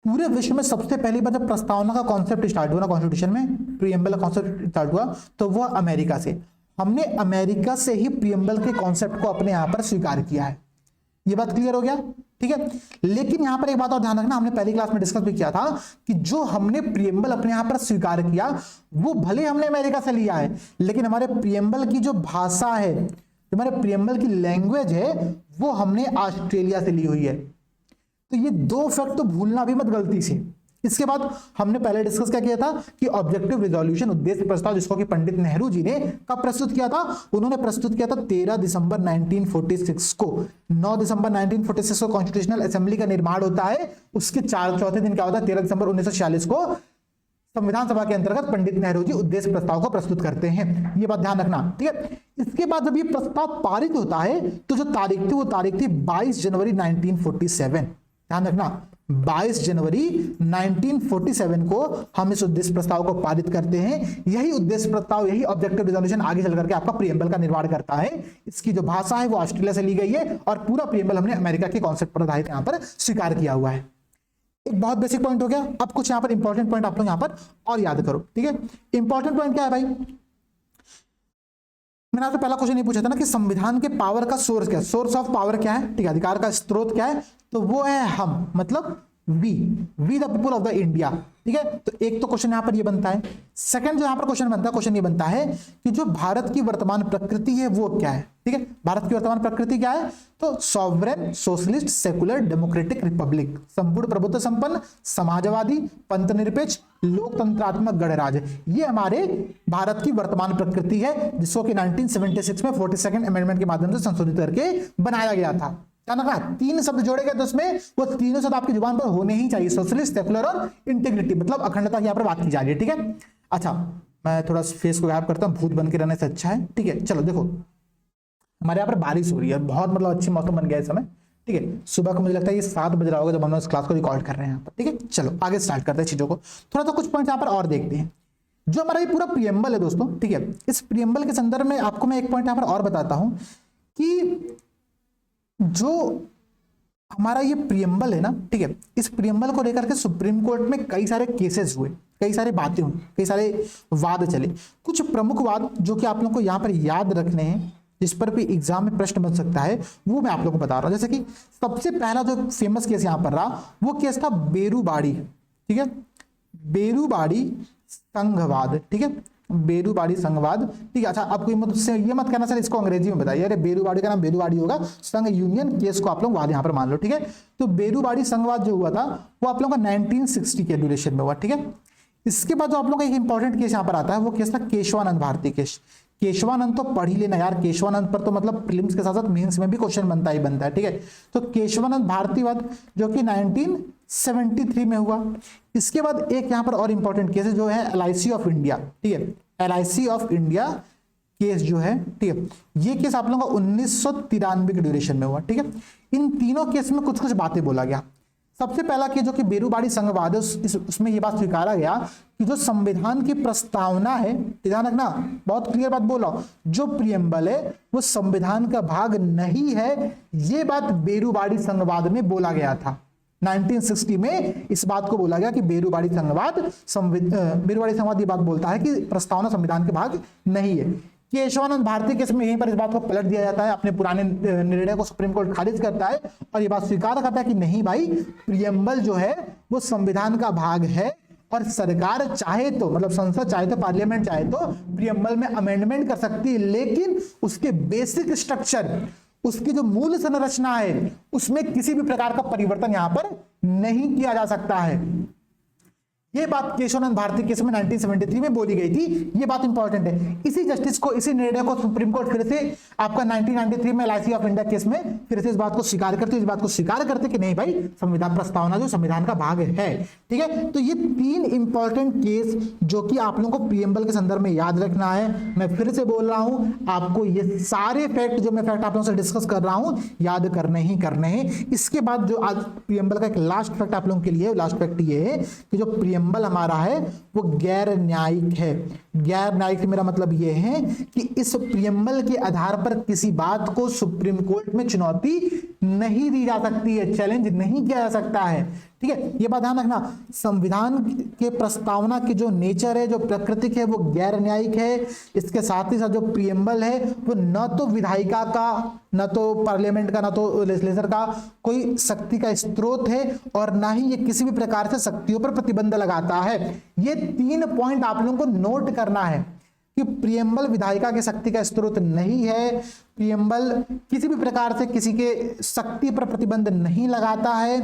पूरे विश्व में सबसे पहली बार जब प्रस्तावना का कॉन्सेप्ट स्टार्ट हुआ ना, कॉन्स्टिट्यूशन में प्रियम्बल का कॉन्सेप्ट स्टार्ट हुआ, तो वह अमेरिका से, हमने अमेरिका से ही प्रियम्बल के कॉन्सेप्ट को अपने यहां पर स्वीकार किया है। ये बात क्लियर हो गया। ठीक है, लेकिन यहां पर एक बात और ध्यान रखना, हमने पहली क्लास में डिस्कस भी किया था कि जो हमने प्रियम्बल अपने यहां पर स्वीकार किया, वो भले हमने अमेरिका से लिया है, लेकिन हमारे प्रियम्बल की जो भाषा है, जो हमारे प्रियम्बल की लैंग्वेज है, वो हमने ऑस्ट्रेलिया से ली हुई है। तो ये 2 फैक्ट तो भूलना भी मत गलती से। इसके बाद हमने पहले डिस्कस क्या किया था कि ऑब्जेक्टिव रिजोल्यूशन, उद्देश्य प्रस्ताव, जिसको कि पंडित नेहरू जी ने कब प्रस्तुत किया था, उन्होंने प्रस्तुत किया था 13 दिसंबर 1946 को। 9 दिसंबर 1946 को कॉन्स्टिट्यूशनल असेंबली का निर्माण होता है, उसके चौथे दिन क्या होता है, 13 दिसंबर 1946 को संविधान सभा के अंतर्गत पंडित नेहरू जी उद्देश्य प्रस्ताव को प्रस्तुत करते हैं। ये बात ध्यान रखना। ठीक है, इसके बाद जब ये प्रस्ताव पारित होता है तो जो तारीख थी वो तारीख थी 22 जनवरी 1947। ध्यान रखना, 22 जनवरी 1947 को हम इस उद्देश्य प्रस्ताव को पारित करते हैं। यही उद्देश्य प्रस्ताव, यही ऑब्जेक्टिव रिजोल्यूशन आगे चल करके आपका प्रियम्बल का निर्माण करता है। इसकी जो भाषा है वो ऑस्ट्रेलिया से ली गई है और पूरा प्रियम्बल हमने अमेरिका के कॉन्सेप्ट पर आधारित यहां पर स्वीकार किया हुआ है। एक बहुत बेसिक पॉइंट हो गया। अब कुछ यहां पर इंपॉर्टेंट पॉइंट आप लोग यहां पर और याद करो। ठीक है, इंपॉर्टेंट पॉइंट क्या है भाई, मैंने आपसे पहला क्वेश्चन ये पूछा था ना कि संविधान के पावर का सोर्स क्या है, सोर्स ऑफ पावर क्या है, ठीक है, अधिकार का स्रोत क्या है, तो वो है हम, मतलब we the people of the India. ठीक है, तो एक तो क्वेश्चन यहां पर ये बनता है। सेकंड जो यहां पर क्वेश्चन ये बनता है कि जो भारत की वर्तमान प्रकृति है वो क्या है। ठीक है, भारत की वर्तमान प्रकृति क्या है, तो sovereign, socialist, secular, democratic Republic, संपूर्ण प्रभुत्व संपन्न, समाजवादी, पंथ निरपेक्ष, लोकतंत्रात्मक गणराज्य, ये हमारे भारत की वर्तमान प्रकृति है, जिसको कि 1976 में 42nd अमेंडमेंट के माध्यम से संशोधित करके बनाया गया था। क्या 3 शब्द जोड़े गए तो उसमें वो तीनों शब्द आपकी जुबान पर होने ही चाहिए, सोशलिस्ट, सेकुलर और इंटीग्रिटी, मतलब अखंडता की यहां पर बात की जा रही है। ठीक है, अच्छा मैं थोड़ा फेस को गायब करता हूं, भूत बन के रहने से अच्छा है। ठीक है, चलो देखो हमारे यहाँ पर बारिश हो रही है, बहुत मतलब अच्छी मौसम बन गया इस समय। ठीक है, सुबह को मुझे लगता है ये 7 बज रहा होगा जब हम इस क्लास को रिकॉर्ड कर रहे हैं यहाँ पर। ठीक है, चलो आगे स्टार्ट करते हैं चीजों को, थोड़ा सा कुछ पॉइंट यहाँ पर और देखते हैं। जो हमारा ये पूरा प्रियम्बल है दोस्तों, ठीक है, इस प्रियम्बल के संदर्भ में आपको मैं एक पॉइंट यहाँ पर और बताता हूं कि जो हमारा ये प्रियम्बल है ना, ठीक है, इस प्रियम्बल को लेकर के सुप्रीम कोर्ट में कई सारे केसेस हुए, कई सारे बातें हुई, कई सारे वाद चले। कुछ प्रमुख वाद जो कि आप लोगों को यहाँ पर याद रखने हैं, जिस पर भी एग्जाम में प्रश्न बन सकता है, वो मैं आप लोगों को बता रहा हूं। जैसे कि सबसे पहला जो फेमस केस यहां पर रहा वो केस था बेरूबाड़ी। ठीक है, बेरूबाड़ी संघवाद। ठीक है, बेरूबाड़ी संघवाद, ठीक है। अच्छा, आपको मुझसे ये मत कहना सर इसको अंग्रेजी में बताइए, अरे बेरूबाड़ी का नाम बेरूबाड़ी होगा, संघ यूनियन केस को आप लोग वाद यहाँ पर मान लो, ठीक है। तो बेरूबाड़ी संघवाद जो हुआ था वो आप लोगों का 1960 के ड्यूरेशन में हुआ, ठीक है। इसके बाद जो आप लोगों का एक इंपॉर्टेंट केस यहाँ पर आता है वो केस था केशवानंद भारती केस। केशवानंद तो पढ़ ही लेना यार, केशवानंद पर तो मतलब प्रीलिम्स के साथ साथ मेंस में भी क्वेश्चन बनता ही बनता है, ठीक है। तो केशवानंद भारतीवाद जो कि 1973 में हुआ। इसके बाद एक यहाँ पर और इंपॉर्टेंट केस है जो है LIC ऑफ इंडिया, ठीक है। LIC ऑफ इंडिया केस जो है, ठीक है, ये केस आप लोगों का 1993 के ड्यूरेशन में हुआ, ठीक है। इन तीनों केस में कुछ कुछ बातें बोला गया। सबसे पहला केस जो कि बेरूबाड़ी संघवाद है उसमें यह बात स्वीकारा गया कि जो संविधान की प्रस्तावना है, ध्यान रखना बहुत क्लियर बात बोला, जो प्रियम्बल है वो संविधान का भाग नहीं है, ये बात बेरूबाड़ी संघवाद में बोला गया था। 1960 में इस बात को बोला गया कि बेरूबाड़ी संघवाद ये बात बोलता है कि प्रस्तावना संविधान के भाग नहीं है। केशवानंद भारती केस में यहीं पर इस बात को पलट दिया जाता है, अपने पुराने निर्णय को सुप्रीम कोर्ट खारिज करता है और ये बात स्वीकार करता है कि नहीं भाई, प्रियम्बल जो है वो संविधान का भाग है और सरकार चाहे तो, मतलब संसद चाहे तो, पार्लियामेंट चाहे तो प्रियम्बल में अमेंडमेंट कर सकती है, लेकिन उसके बेसिक स्ट्रक्चर, उसकी जो मूल संरचना है उसमें किसी भी प्रकार का परिवर्तन यहां पर नहीं किया जा सकता है। ये बात केशवानंद भारती केस में 1973 में बोली गई थी, ये बात इंपॉर्टेंट है। इसी जस्टिस को, इसी निर्णय को सुप्रीम कोर्ट फिर से आपका 1993 में LIC ऑफ इंडिया केस में फिर से इस बात को स्वीकार करते, इस बात को स्वीकार करते कि नहीं भाई, संविधान प्रस्तावना जो संविधान का भाग है, ठीक है। तो ये तीन इंपॉर्टेंट केस जो कि आप लोगों को प्रियम्बल के संदर्भ में याद रखना है। मैं फिर से बोल रहा हूं, आपको ये सारे फैक्ट जो मैं फैक्ट आप लोगों से डिस्कस कर रहा हूं याद करने ही करने हैं। इसके बाद जो आज प्रियम्बल का एक लास्ट फैक्ट आप लोगों के लिए, लास्ट फैक्ट ये है कि जो प्रियम्बल हमारा है वो गैर न्यायिक है। गैर न्यायिक से मेरा मतलब ये है कि इस प्रियम्बल के आधार पर किसी बात को सुप्रीम कोर्ट में चुनौती नहीं दी जा सकती है, चैलेंज नहीं किया जा सकता है, ठीक है। ये बात ध्यान रखना, संविधान के प्रस्तावना की जो नेचर है, जो प्रकृति है, वो गैर न्यायिक है। इसके साथ ही साथ जो प्रियम्बल है वो न तो विधायिका का, न तो पार्लियामेंट का, न तो लेजिस्लेचर का कोई शक्ति का स्रोत है और ना ही ये किसी भी प्रकार से शक्तियों पर प्रतिबंध लगाता है। ये तीन पॉइंट आप लोगों को नोट करना है कि प्रियम्बल विधायिका की शक्ति का स्रोत नहीं है, प्रियम्बल किसी भी प्रकार से किसी के शक्ति पर प्रतिबंध नहीं लगाता है,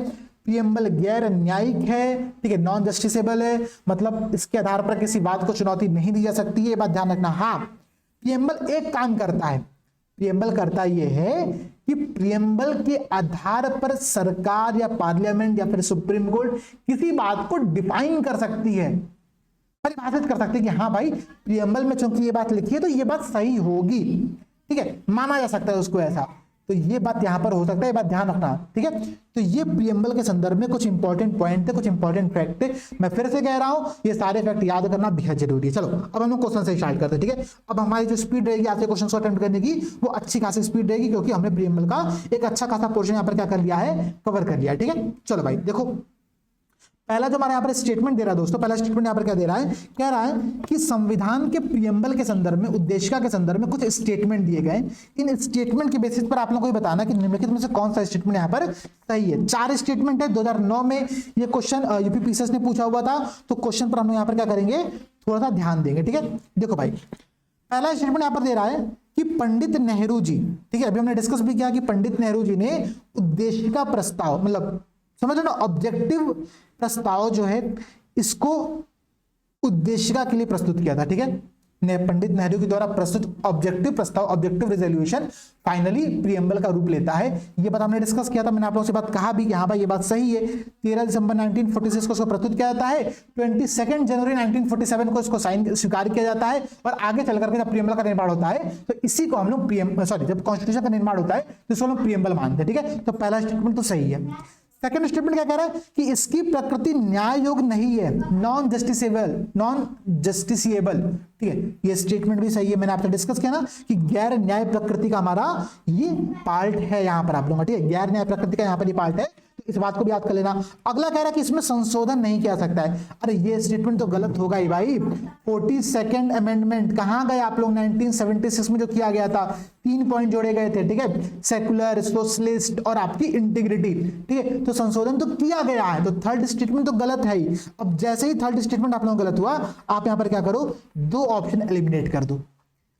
प्रियम्बल गैर न्यायिक है, ठीक है, नॉन जस्टिसेबल है, मतलब इसके आधार पर किसी बात को चुनौती नहीं दी जा सकती है, ये बात ध्यान रखना। हाँ, प्रियम्बल एक काम करता है, प्रियम्बल करता यह है कि प्रियम्बल के आधार पर सरकार या पार्लियामेंट या फिर सुप्रीम कोर्ट किसी बात को डिफाइन कर सकती है, परिभाषित कर सकती है कि हाँ भाई, प्रियम्बल में चूंकि ये बात लिखी है तो ये बात सही होगी, ठीक है, माना जा सकता है उसको ऐसा। तो ये बात यहां पर हो सकता है, ये बात ध्यान रखना, ठीक है। तो ये प्रियम्बल के संदर्भ में कुछ इंपॉर्टेंट पॉइंट थे, कुछ इंपॉर्टेंट फैक्ट थे। मैं फिर से कह रहा हूं, ये सारे फैक्ट याद करना बेहद जरूरी है। चलो अब हम लोग क्वेश्चन से स्टार्ट करते हैं, ठीक है। अब हमारी जो स्पीड रहेगी आज के क्वेश्चन को अटेम्प्ट करने की वो अच्छी खासी स्पीड रहेगी, क्योंकि हमने प्रियम्बल का एक अच्छा खासा पोर्शन यहाँ पर क्या कर लिया है, कवर कर लिया है, ठीक है। चलो भाई देखो, पहला जो हमारे यहाँ पर स्टेटमेंट दे रहा है दोस्तों, पहला स्टेटमेंट यहाँ पर क्या दे रहा है, कह रहा है कि संविधान के प्रियम्बल के संदर्भ में, उद्देशिका के संदर्भ में कुछ स्टेटमेंट दिए गए। इन स्टेटमेंट के बेसिस पर आप लोगों को बताना कि निम्नलिखित में से कौन सा स्टेटमेंट यहाँ पर सही है। 4 स्टेटमेंट है, 2009 में ये क्वेश्चन यूपी पीसीएस ने पूछा हुआ था, तो क्वेश्चन पर हम यहाँ पर क्या करेंगे, थोड़ा सा ध्यान देंगे, ठीक है। देखो भाई, पहला स्टेटमेंट यहाँ पर दे रहा है कि पंडित नेहरू जी, ठीक है, अभी हमने डिस्कस भी किया कि पंडित नेहरू जी ने उद्देशिका प्रस्ताव, मतलब समझ लो ऑब्जेक्टिव प्रस्ताव जो है इसको उद्देशिका के लिए प्रस्तुत किया था, ठीक है। पंडित नेहरू के द्वारा प्रस्तुत ऑब्जेक्टिव प्रस्ताव, ऑब्जेक्टिव रेजोल्यूशन फाइनली प्रियम्बल का रूप लेता है। ये बात हमने डिस्कस किया था, मैंने आप लोगों से बात कहा भी कि हाँ भाई ये बात सही है। 13 दिसंबर 1946 को इसको प्रस्तुत किया जाता है, 22 जनवरी 1947 को इसको साइन स्वीकार किया जाता है, और आगे चल करके जब प्रियम्बल का निर्माण होता है तो इसी को हम लोग जब कॉन्स्टिट्यूशन का निर्माण होता है तो इसको हम लोग प्रियम्बल मानते हैं, ठीक है। तो पहला स्टेटमेंट तो सही है। सेकंड स्टेटमेंट क्या कह रहा है कि इसकी प्रकृति न्याय योग्य नहीं है, नॉन जस्टिसिएबल, ठीक है, ये स्टेटमेंट भी सही है। मैंने आपसे डिस्कस किया ना कि गैर न्याय प्रकृति का हमारा ये पार्ट है यहाँ पर आप लोगों का, ठीक है, गैर न्याय प्रकृति का यहाँ पर ये पार्ट है, तो इस बात को भी याद कर लेना। अगला कह रहा है कि इसमें संशोधन नहीं किया सकता है। अरे ये स्टेटमेंट तो गलत होगा ही भाई। 42nd अमेंडमेंट कहाँ गए आप लोग? 1976 में जो किया गया था, 3 पॉइंट जोड़े गए थे, ठीक है, सेकुलर, सोशलिस्ट और आपकी इंटीग्रिटी, ठीक है, तो संशोधन तो किया गया है, तो थर्ड स्टेटमेंट तो गलत है ही। अब जैसे ही थर्ड स्टेटमेंट आप लोगों को गलत हुआ, आप यहां पर क्या करो, 2 ऑप्शन एलिमिनेट कर दो।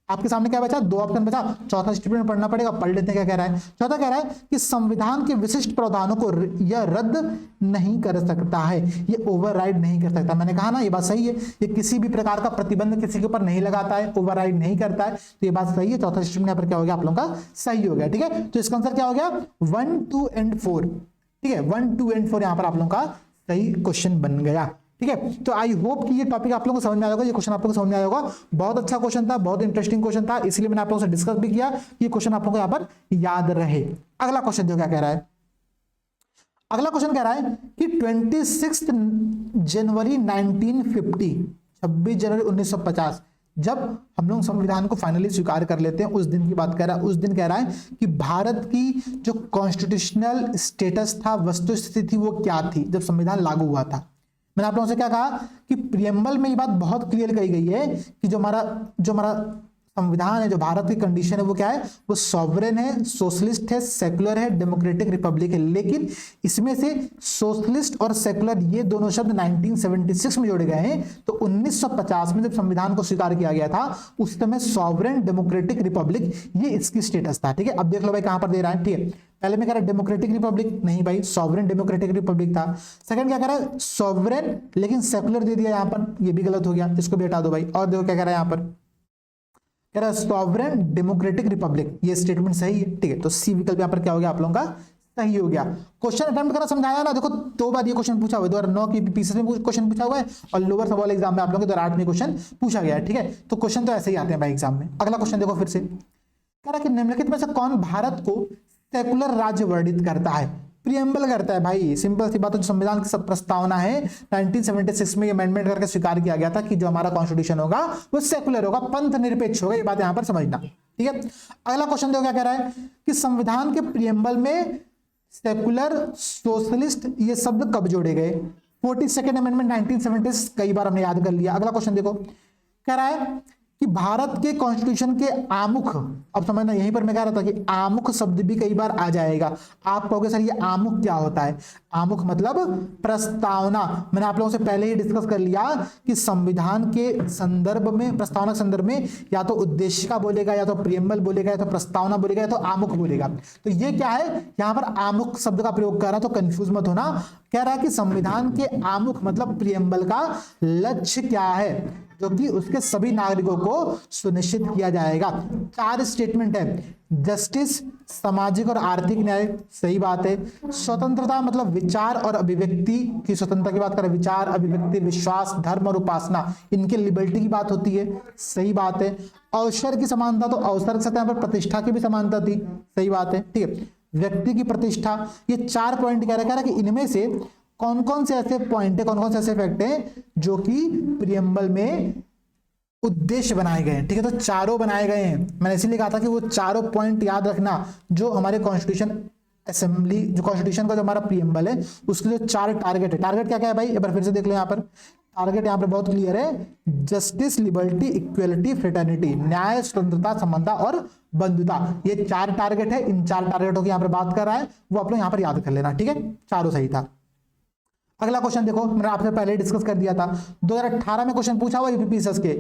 आपके सामने क्या बचा? 2 ऑप्शन बचा। चौथा स्टेटमेंट पढ़ना पड़ेगा, पढ़ लेते हैं क्या कह रहा है। चौथा कह रहा है कि संविधान के विशिष्ट प्रावधानों को यह रद्द नहीं कर सकता है, ये ओवरराइड नहीं कर सकता। मैंने कहा ना, ये बात सही है, ये किसी भी प्रकार का प्रतिबंध किसी के ऊपर नहीं लगाता है, ओवरराइड नहीं करता है, तो ये बात सही है। चौथा स्टेटमेंट यहाँ पर क्या हो गया आप लोगों का? सही हो गया, ठीक है। तो इसका आंसर क्या हो गया? 1, 2 एंड 4, ठीक है, 1, 2 एंड 4 यहाँ पर आप लोगों का सही क्वेश्चन बन गया, ठीक है। तो आई होप कि ये टॉपिक आप लोगों को समझ में आया होगा, ये क्वेश्चन आप लोगों को समझ में आया होगा। बहुत अच्छा क्वेश्चन था, बहुत इंटरेस्टिंग क्वेश्चन था, इसलिए मैंने आप लोगों से डिस्कस भी किया, ये क्वेश्चन आप लोगों को यहाँ पर याद रहे। अगला क्वेश्चन जो क्या कह रहा है, अगला क्वेश्चन कह रहा है कि 26 जनवरी 1950, 26 जनवरी 1950, जब हम लोग संविधान को फाइनली स्वीकार कर लेते हैं, उस दिन की बात कर रहा है। उस दिन कह रहा है कि भारत की जो कॉन्स्टिट्यूशनल स्टेटस था, वस्तुस्थिति थी, वो क्या थी जब संविधान लागू हुआ था। मैंने आप लोगों से क्या कहा कि प्रियम्बल में ये बात बहुत क्लियर कही गई है कि जो हमारा संविधान है, जो भारत की कंडीशन है, वो क्या है? वो सॉवरेन है, सोशलिस्ट है, सेकुलर है, डेमोक्रेटिक रिपब्लिक है। लेकिन इसमें से सोशलिस्ट और सेकुलर ये दोनों शब्द 1976 में जोड़े गए हैं। तो 1950 में जब संविधान को स्वीकार किया गया था, उस समय सॉवरेन डेमोक्रेटिक रिपब्लिक ये इसकी स्टेटस था, ठीक है। अब देख लो भाई कहां पर दे रहा है, ठीक है। पहले में कह रहा है डेमोक्रेटिक रिपब्लिक, नहीं भाई, सॉवरेन डेमोक्रेटिक रिपब्लिक था। सेकंड क्या कह रहा है? सॉवरेन लेकिन सेकुलर दे दिया यहां पर, ये भी गलत हो गया, इसको भी हटा दो भाई। और देखो क्या कह रहा है यहां पर, कह रहा है सॉवरेन डेमोक्रेटिक रिपब्लिक, ये स्टेटमेंट सही है, ठीक है। तो सी विकल्प यहां पर क्या हो गया आप लोगों का? सही हो गया। क्वेश्चन अटेम्प्ट करना समझाया ना, देखो 2 बार ये क्वेश्चन पूछा हुआ है, 2009 की पीसीएस में क्वेश्चन पूछा हुआ है और लोअर सबवाल एग्जाम में आप लोगों के 2008 में क्वेश्चन पूछा गया है, ठीक है। तो क्वेश्चन तो ऐसे ही आते हैं भाई एग्जाम में। अगला क्वेश्चन देखो फिर से, कह रहा है कि निम्नलिखित में से कौन भारत को सेकुलर राज्य वर्णित करता है? प्रियम्बल करता है भाई, सिंपल सी बात है। जो संविधान की प्रस्तावना है 1976 में अमेंडमेंट करके स्वीकार किया गया था कि जो हमारा कॉन्स्टिट्यूशन होगा वो सेकुलर होगा, पंथ निरपेक्ष होगा, ये बात यहां पर समझना, ठीक है। अगला क्वेश्चन देखो क्या कह रहा है कि संविधान के प्रियम्बल में सेकुलर, सोशलिस्ट ये शब्द कब जोड़े गए? 42nd अमेंडमेंट 1976, कई बार हमने याद कर लिया। अगला क्वेश्चन देखो, कह रहा है कि भारत के कॉन्स्टिट्यूशन के आमुख, अब समझना, यहीं पर मैं कह रहा था कि आमुख शब्द भी कई बार आ जाएगा। आप कहोगे सर ये आमुख क्या होता है? आमुख मतलब प्रस्तावना। मैंने आप लोगों से पहले ही डिस्कस कर लिया कि संविधान के संदर्भ में, प्रस्तावना के संदर्भ में या तो उद्देशिका बोलेगा, या तो प्रियम्बल बोलेगा, या तो प्रस्तावना बोलेगा, या तो आमुख बोलेगा। तो ये क्या है, यहां पर आमुख शब्द का प्रयोग कर रहा, तो कंफ्यूज मत होना। कह रहा है कि संविधान के आमुख मतलब प्रियम्बल का लक्ष्य क्या है, जो कि उसके सभी नागरिकों को सुनिश्चित किया जाएगा। 4 स्टेटमेंट है, जस्टिस, सामाजिक और आर्थिक न्याय, सही बात है। स्वतंत्रता मतलब विचार और अभिव्यक्ति की स्वतंत्रता की बात करें, विचार, अभिव्यक्ति, विश्वास, धर्म और उपासना, इनके लिबर्टी की बात होती है, सही बात है। अवसर की समानता, तो अवसर के साथ यहाँ पर प्रतिष्ठा की भी समानता थी, सही बात है, ठीक है। व्यक्ति की प्रतिष्ठा, ये 4 पॉइंट कह रहा है कि इनमें से कौन कौन से ऐसे पॉइंट है, कौन कौन से ऐसे फैक्ट हैं जो कि प्रियम्बल में उद्देश्य बनाए गए हैं, ठीक है। तो चारों बनाए गए हैं, मैंने इसीलिए कहा था कि वो चारों पॉइंट याद रखना, जो हमारे कॉन्स्टिट्यूशन असेंबली, जो कॉन्स्टिट्यूशन का जो हमारा प्रियम्बल है, उसके जो 4 टारगेट है। टारगेट क्या क्या है भाई, एक बार फिर से देख लो यहाँ पर। टारगेट यहाँ पर बहुत क्लियर है, जस्टिस, लिबर्टी, इक्वलिटी, फ्रेटर्निटी, न्याय, स्वतंत्रता, समानता और बंधुता, ये 4 टारगेट है। इन 4 टारगेटों की यहाँ पर बात कर रहा है, वो आप लोग यहाँ पर याद कर लेना, ठीक है। चारों सही था। अगला क्वेश्चन देखो, मैंने आपसे पहले डिस्कस कर दिया था, 2018 में क्वेश्चन पूछा हुआ यूपीपीएससी के,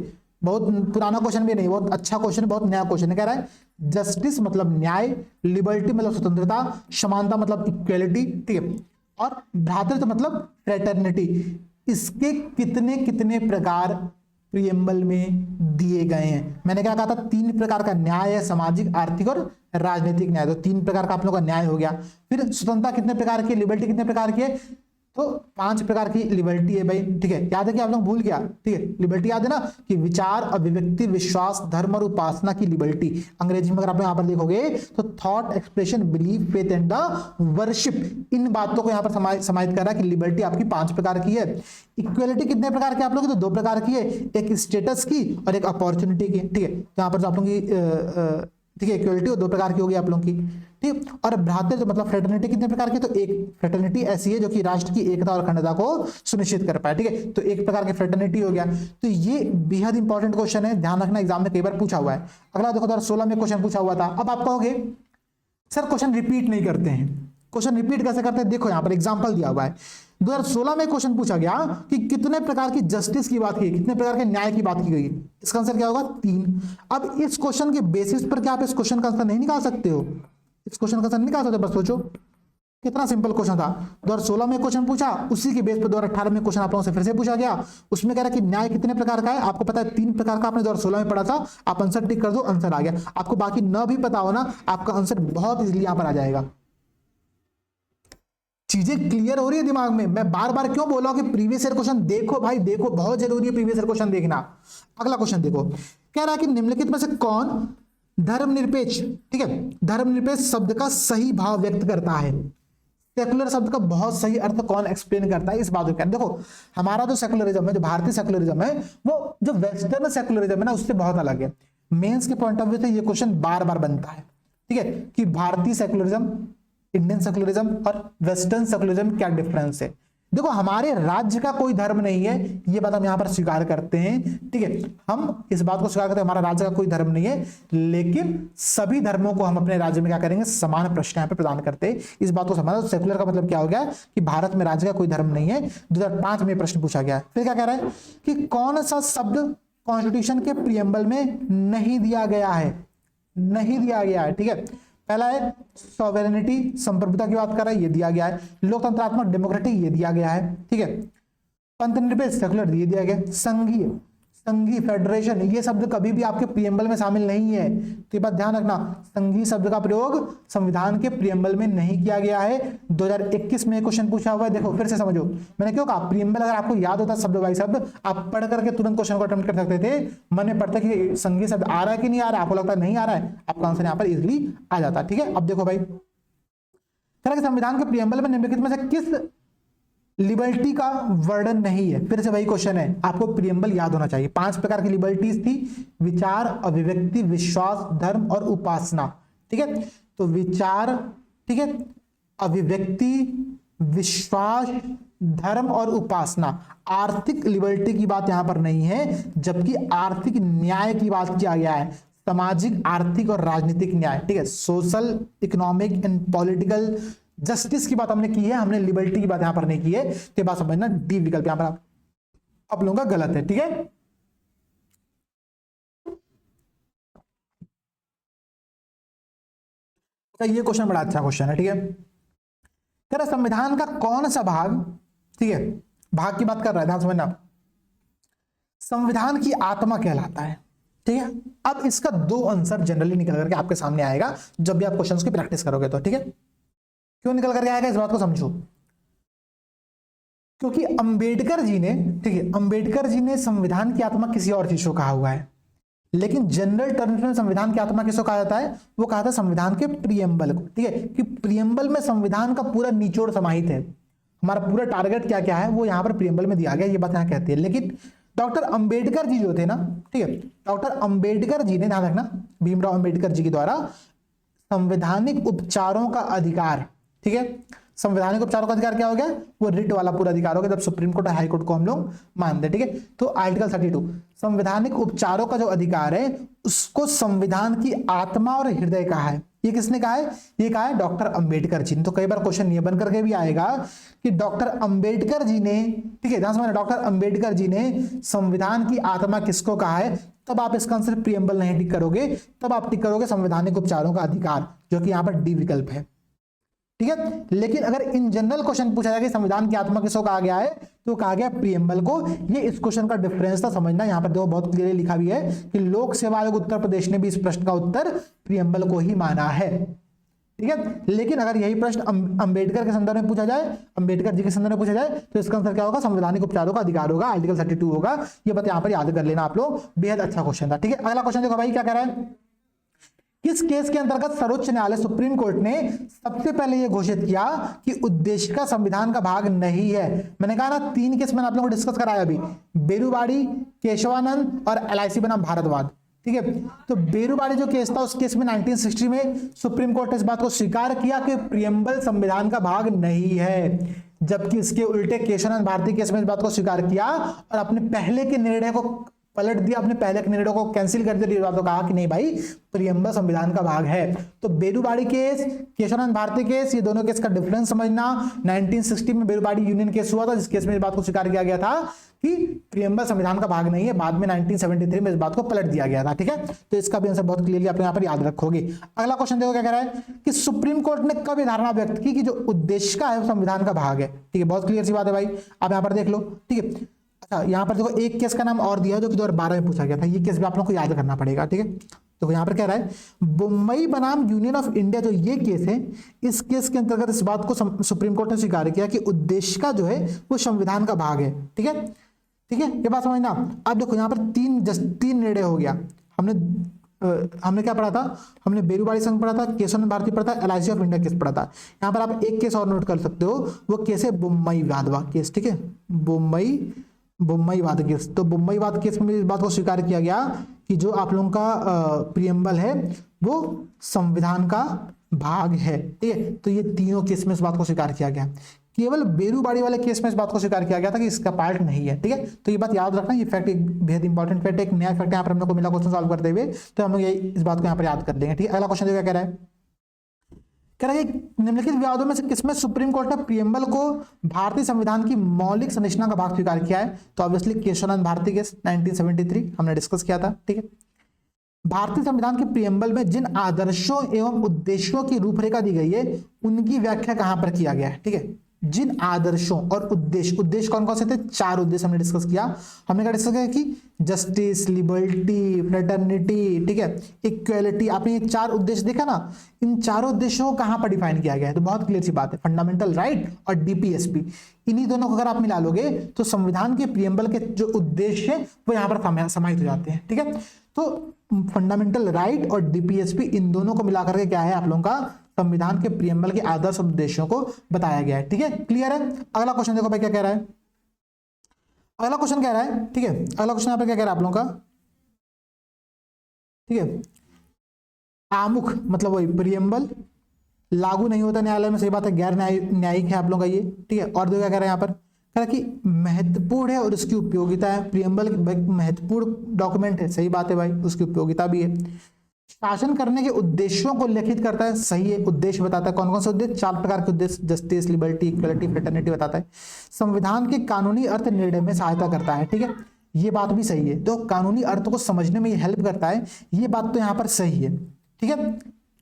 बहुत पुराना क्वेश्चन भी नहीं, बहुत अच्छा क्वेश्चन, बहुत नया क्वेश्चन है। कह रहा है जस्टिस मतलब न्याय, लिबर्टी मतलब स्वतंत्रता, समानता मतलब इक्वलिटी, ठीक है, और भ्रातृत्व मतलब फ्रेटर्निटी, इसके कितने कितने प्रकार प्रियम्बल में दिए गए हैं। मैंने क्या कहा था, 3 प्रकार का न्याय है, सामाजिक, आर्थिक और राजनीतिक न्याय। तो 3 प्रकार का आप लोगों का न्याय हो गया। फिर स्वतंत्रता कितने प्रकार की, लिबर्टी कितने प्रकार की है, तो 5 प्रकार की लिबर्टी है भाई, ठीक है। याद है कि आप लोग भूल गया, ठीक है, लिबर्टी याद है ना, कि विचार, अभिव्यक्ति, विश्वास, धर्म और उपासना की लिबर्टी। अंग्रेजी में अगर आप यहाँ पर देखोगे तो thought, expression, belief, faith and the worship, इन बातों को यहाँ पर समाहित कर रहा है कि लिबर्टी आपकी 5 प्रकार की है। इक्वलिटी कितने प्रकार की आप लोग, तो 2 प्रकार की है, एक स्टेटस की और एक अपॉर्चुनिटी की, ठीक है। तो यहाँ पर जो आप लोगों की ठीक है, इक्वलिटी दो प्रकार की होगी आप लोगों की, ठीक। और भ्रातृत्व मतलब फ्रेटर्निटी कितने प्रकार की, तो एक फ्रेटर्निटी ऐसी है जो कि राष्ट्र की एकता और अखंडता को सुनिश्चित कर पाए, ठीक है, तो एक प्रकार की फ्रेटर्निटी हो गया। तो ये बेहद इंपॉर्टेंट क्वेश्चन है, ध्यान रखना, एग्जाम में कई बार पूछा हुआ है। अगला देखो 2016 में क्वेश्चन पूछा हुआ था। अब आप कहोगे सर क्वेश्चन रिपीट नहीं करते हैं, क्वेश्चन रिपीट कैसे करते हैं, देखो यहां पर एग्जांपल दिया हुआ है। 2016 में क्वेश्चन पूछा गया कि कितने प्रकार की जस्टिस की बात की, कितने प्रकार के न्याय की बात की गई, इसका आंसर क्या होगा, 3। अब इस क्वेश्चन के बेसिस पर क्या आप इस क्वेश्चन का आंसर नहीं निकाल सकते हो, इस क्वेश्चन का आंसर नहीं निकाल सकते, बस सोचो कितना सिंपल क्वेश्चन था। 2016 में क्वेश्चन पूछा, उसी के बेस पर 2018 में क्वेश्चन आप लोगों से फिर से पूछा गया। उसमें कह रहा है कि न्याय कितने प्रकार का है, आपको पता है 3 प्रकार का, आपने 2016 में पढ़ा था, आप आंसर टिक कर दो, आंसर आ गया। आपको बाकी न भी पता हो ना, आपका आंसर बहुत इजीली यहां पर आ जाएगा। चीजें क्लियर हो रही है दिमाग में, मैं बार बार क्यों बोला कि प्रीवियस ईयर क्वेश्चन देखो भाई, देखो, बहुत जरूरी है प्रीवियस ईयर क्वेश्चन देखना। अगला क्वेश्चन देखो, कह रहा है कि निम्नलिखित में से कौन धर्मनिरपेक्ष, ठीक है, धर्मनिरपेक्ष शब्द का सही भाव व्यक्त करता है। सेकुलर शब्द का बहुत सही अर्थ कौन एक्सप्लेन करता है, इस बात को। देखो हमारा जो सेकुलरिज्म है, जो भारतीय सेकुलरिज्म है, वो जो वेस्टर्न सेकुलरिज्म है ना, उससे बहुत अलग है। मेंस के पॉइंट ऑफ व्यू से ये क्वेश्चन बार बार बनता है, ठीक है, कि भारतीय सेकुलरिज्म, इंडियन सेकुलरिज्म और वेस्टर्न सेकुलरिज्म क्या डिफरेंस है। देखो हमारे राज्य का कोई धर्म नहीं है, ये बात हम यहां पर स्वीकार करते हैं, ठीक है, हम इस बात को स्वीकार करते हैं हमारा राज्य का कोई धर्म नहीं है, लेकिन सभी धर्मों को हम अपने राज्य में क्या करेंगे, समान प्रश्न यहाँ पे प्रदान करते हैं। इस बात को समझना। तो सेकुलर का मतलब क्या हो गया कि भारत में राज्य का कोई धर्म नहीं है। 2005 में प्रश्न पूछा गया। फिर क्या कह रहा है कि कौन सा शब्द कॉन्स्टिट्यूशन के प्रीएम्बल में नहीं दिया गया है, नहीं दिया गया है, ठीक है। पहला है सॉवेरेनिटी, संप्रभुता की बात कर रहा है, ये दिया गया है। लोकतंत्रात्मक डेमोक्रेटिक, ये दिया गया है, ठीक है। पंथनिरपेक्ष सेकुलर, ये दिया गया। संघीय, संघीय फेडरेशन, ये शब्द कभी भी आपके प्रीएम्बल में शामिल नहीं है, तो ये बात ध्यान रखना। संघीय शब्द का प्रयोग संविधान के प्रीएम्बल में नहीं किया गया है। 2021 में क्वेश्चन पूछा हुआ है, देखो फिर से समझो, मैंने क्यों कहा प्रीएम्बल अगर आपको याद होता शब्द बाई शब्द, आप पढ़ करके तुरंत क्वेश्चन को अटेम्प्ट कर सकते थे। मन में पढ़ता कि संघीय शब्द आ रहा है कि नहीं आ रहा है, आपको लगता है नहीं आ रहा है, आपका आंसर यहाँ पर इजिली आ जाता, ठीक है। अब देखो भाई, संविधान के प्रीएम्बल में निम्नलिखित में से किस लिबर्टी का वर्णन नहीं है। फिर से वही क्वेश्चन है, आपको प्रीएम्बल याद होना चाहिए। 5 प्रकार की लिबर्टीज थी, विचार, अभिव्यक्ति, विश्वास, धर्म और उपासना, ठीक है। तो विचार, ठीक है, अभिव्यक्ति, विश्वास, धर्म और उपासना। आर्थिक लिबर्टी की बात यहां पर नहीं है, जबकि आर्थिक न्याय की बात किया गया है। सामाजिक, आर्थिक और राजनीतिक न्याय, ठीक है, social, economic and political justice की बात हमने की है, हमने लिबर्टी की बात यहां पर नहीं की है। तो बात समझना, डी विकल्प यहां पर आप लोगों का गलत है, ठीक है। तो ये क्वेश्चन बड़ा अच्छा क्वेश्चन है, ठीक है। कह रहा संविधान का कौन सा भाग, ठीक है, भाग की बात कर रहा है, ध्यान समझना, संविधान की आत्मा कहलाता है, ठीक है। अब इसका 2 आंसर जनरली निकल करके आपके सामने आएगा जब भी आप क्वेश्चंस की प्रैक्टिस करोगे, तो ठीक है। क्यों निकल करके आएगा, इस बात को समझो। क्योंकि अंबेडकर जी ने, ठीक है, अंबेडकर जी ने संविधान की आत्मा किसी और चीज को कहा हुआ है, लेकिन जनरल टर्म्स में संविधान की आत्मा किसको कहा जाता है, वो कहा था संविधान के प्रीएम्बल को, ठीक है, कि प्रीएम्बल में संविधान का पूरा निचोड़ समाहित है। हमारा पूरा टारगेट क्या क्या है वो यहां पर प्रीएम्बल में दिया गया, ये बात यहां कहती है। लेकिन डॉक्टर अंबेडकर जी जो थे ना, ठीक है, डॉक्टर अंबेडकर जी ने, ध्यान रखना, भीमराव अंबेडकर जी के द्वारा संवैधानिक उपचारों का अधिकार, ठीक है, संवैधानिक उपचारों का अधिकार क्या हो गया, वो रिट वाला पूरा अधिकार हो गया, जब सुप्रीम कोर्ट और हाई कोर्ट को हम लोग मानते हैं, ठीक है। तो आर्टिकल 32 संवैधानिक उपचारों का जो अधिकार है उसको संविधान की आत्मा और हृदय कहा है। ये किसने कहा है, ये कहा है डॉक्टर अंबेडकर जी ने। तो कई बार क्वेश्चन ये बन करके भी आएगा कि डॉक्टर अंबेडकर जी ने, ठीक है, ध्यान समझना, डॉक्टर अंबेडकर जी ने संविधान की आत्मा किसको कहा है, तब आप इसका आंसर प्रीएम्बल नहीं टिक करोगे, तब आप टिक करोगे संवैधानिक उपचारों का अधिकार, जो कि यहां पर डी विकल्प है, ठीक है। लेकिन अगर इन जनरल क्वेश्चन पूछा जाए कि संविधान की आत्मा किसको कहा गया है, तो कहा गया प्रीएम्बल को। ये इस क्वेश्चन का डिफरेंस था, समझना। यहां पर देखो बहुत क्लियरली लिखा भी है कि लोक सेवा आयोग उत्तर प्रदेश ने भी इस प्रश्न का उत्तर प्रीएम्बल को ही माना है, ठीक है। लेकिन अगर यही प्रश्न अंबेडकर के संदर्भ में पूछा जाए, अंबेडकर जी के संदर्भ में पूछा जाए, तो इसका आंसर क्या होगा, संवैधानिक उपचारों का अधिकार होगा, आर्टिकल 32 होगा। ये बात यहां पर याद कर लेना आप लोग, बेहद अच्छा क्वेश्चन था, ठीक है। अगला क्वेश्चन देखो भाई, क्या कह रहा है, किस केस के अंतर्गत सर्वोच्च न्यायालय सुप्रीम कोर्ट ने सबसे पहले यह घोषित किया कि उद्देशिका संविधान का भाग नहीं है। मैंने कहा ना 3 केस मैंने आप लोगों को डिस्कस कराया अभी, बेरुवाड़ी, केशवानंद और LIC बनाम भारतवाद, ठीक है। तो बेरुबाड़ी जो केस था, उस केस में 1960 में सुप्रीम कोर्ट ने इस बात को स्वीकार किया कि प्रियम्बल संविधान का भाग नहीं है, जबकि इसके उल्टे केशवानंद भारती केस में इस बात को स्वीकार किया और अपने पहले के निर्णय को पलट दिया, अपने पहले के निर्णय को कैंसिल कर दिया, तो कहा कि नहीं भाई प्रियम्बल संविधान का भाग है। तो बेरुबाड़ी केस, केशवानंद भारती केस, ये दोनों केस का डिफरेंस समझना। 1960 में बेरुबाड़ी यूनियन केस हुआ था, जिस केस में इस बात को स्वीकार किया गया था कि प्रियम्बल संविधान का भाग नहीं है। बाद में 1973 में इस बात को पलट दिया गया था, ठीक है। तो इसका भी आंसर बहुत क्लियरली आप यहाँ पर याद रखोगे। अगला क्वेश्चन देखो क्या कह रहा है कि सुप्रीम कोर्ट ने कब ये धारणा व्यक्त की कि जो उद्देश्य का है वो संविधान का भाग है, ठीक है। बहुत क्लियर सी बात है भाई, आप यहाँ पर देख लो, ठीक है। अच्छा, यहाँ पर देखो एक केस का नाम और दिया जो कि 2012 में पूछा गया था, ये केस भी आप लोगों को याद करना पड़ेगा, ठीक है। तो यहाँ पर कह रहा है मुंबई बनाम यूनियन ऑफ इंडिया, जो ये केस है, इस केस के अंतर्गत इस बात को सुप्रीम कोर्ट ने स्वीकार किया कि उद्देश्य का जो है वो संविधान का भाग है, ठीक है, ठीक है। ये बात समझना। अब देखो यहाँ पर तीन निर्णय हो गया। हमने क्या पढ़ा था, हमने बेरुबाड़ी संघ पढ़ा था, केशवानंद भारती पढ़ा था, एलआईसी ऑफ इंडिया केस पढ़ा था। यहाँ पर आप एक केस और नोट कर सकते हो, वो केस है बुम्बई वादवा केस, ठीक है, बुम्बई वाद केस। तो बुम्बई वाद केस में इस बात को स्वीकार किया गया कि जो आप लोगों का प्रियम्बल है वो संविधान का भाग है, ठीक है। तो ये तीनों केस में इस बात को स्वीकार किया गया। केवल बेरुबाड़ी वाले केस में इस बात को स्वीकार किया गया था कि इसका पार्ट नहीं है, ठीक है। तो ये बात याद रखना, ये फैक्ट एक बेहद इंपॉर्टेंट फैक्ट, एक नया फैक्ट यहाँ पर हम लोग को मिला क्वेश्चन सॉल्व करते हुए, तो हम लोग इस बात को यहाँ पर याद कर देंगे, ठीक है। अगला क्वेश्चन देखो क्या कह रहा है, कह रहा है कि निम्नलिखित विवादों में से किसमें सुप्रीम कोर्ट ने प्रियम्बल को भारतीय संविधान की मौलिक संरचना का भाग स्वीकार किया है। तो ऑब्वियसली केशवानंद भारती केस 1973 हमने डिस्कस किया था, ठीक है। भारतीय संविधान के प्रियम्बल में जिन आदर्शों एवं उद्देश्यों की रूपरेखा दी गई है उनकी व्याख्या कहां पर किया गया है, ठीक है। जिन आदर्शों और उद्देश्य कौन कौन से थे, 4 उद्देश्य हमने डिस्कस किया। हमने क्या डिस्कस किया कि जस्टिस, लिबर्टी, फ्रेटर्निटी, ठीक है, इक्वलिटी। आपने ये 4 उद्देश्य देखा ना, इन चारों उद्देश्यों को कहां पर डिफाइन किया गया है, तो बहुत क्लियर सी बात है, फंडामेंटल राइट और डीपीएसपी। इन्हीं दोनों को अगर आप मिला लोगे तो संविधान के प्रियम्बल के जो उद्देश्य है वो यहाँ पर समाहित हो जाते हैं, ठीक है। तो फंडामेंटल राइट और डीपीएसपी, इन दोनों को मिलाकर के क्या है आप लोगों का संविधान के प्रियम्बल के आदर्श उद्देश्यों को बताया गया है, ठीक है। क्लियर है। अगला क्वेश्चन देखो भाई क्या कह रहा है, अगला क्वेश्चन कह रहा है, ठीक है, अगला क्वेश्चन यहाँ पर क्या कह रहा है आप लोगों का, ठीक है। आमुख मतलब वही प्रियम्बल लागू नहीं होता न्यायालय में, सही बात है, गैर न्यायिक है आप लोगों का ये, ठीक है। और देखो क्या कह रहा है यहाँ पर, कह रहा है कि महत्वपूर्ण है और उसकी उपयोगिता है। प्रियम्बल महत्वपूर्ण डॉक्यूमेंट है, सही बात है भाई, उसकी उपयोगिता भी है। शासन करने के उद्देश्यों को लिखित करता है, सही है, उद्देश्य बताता है। कौन कौन से उद्देश्य, 4 प्रकार के उद्देश्य, जस्टिस, लिबर्टी, इक्वलिटी, फ्रेटर्निटी बताता है। संविधान के कानूनी अर्थ निर्णय में सहायता करता है, ठीक है, ये बात भी सही है। तो कानूनी अर्थ को समझने में ये हेल्प करता है, ये बात तो यहाँ पर सही है, ठीक है।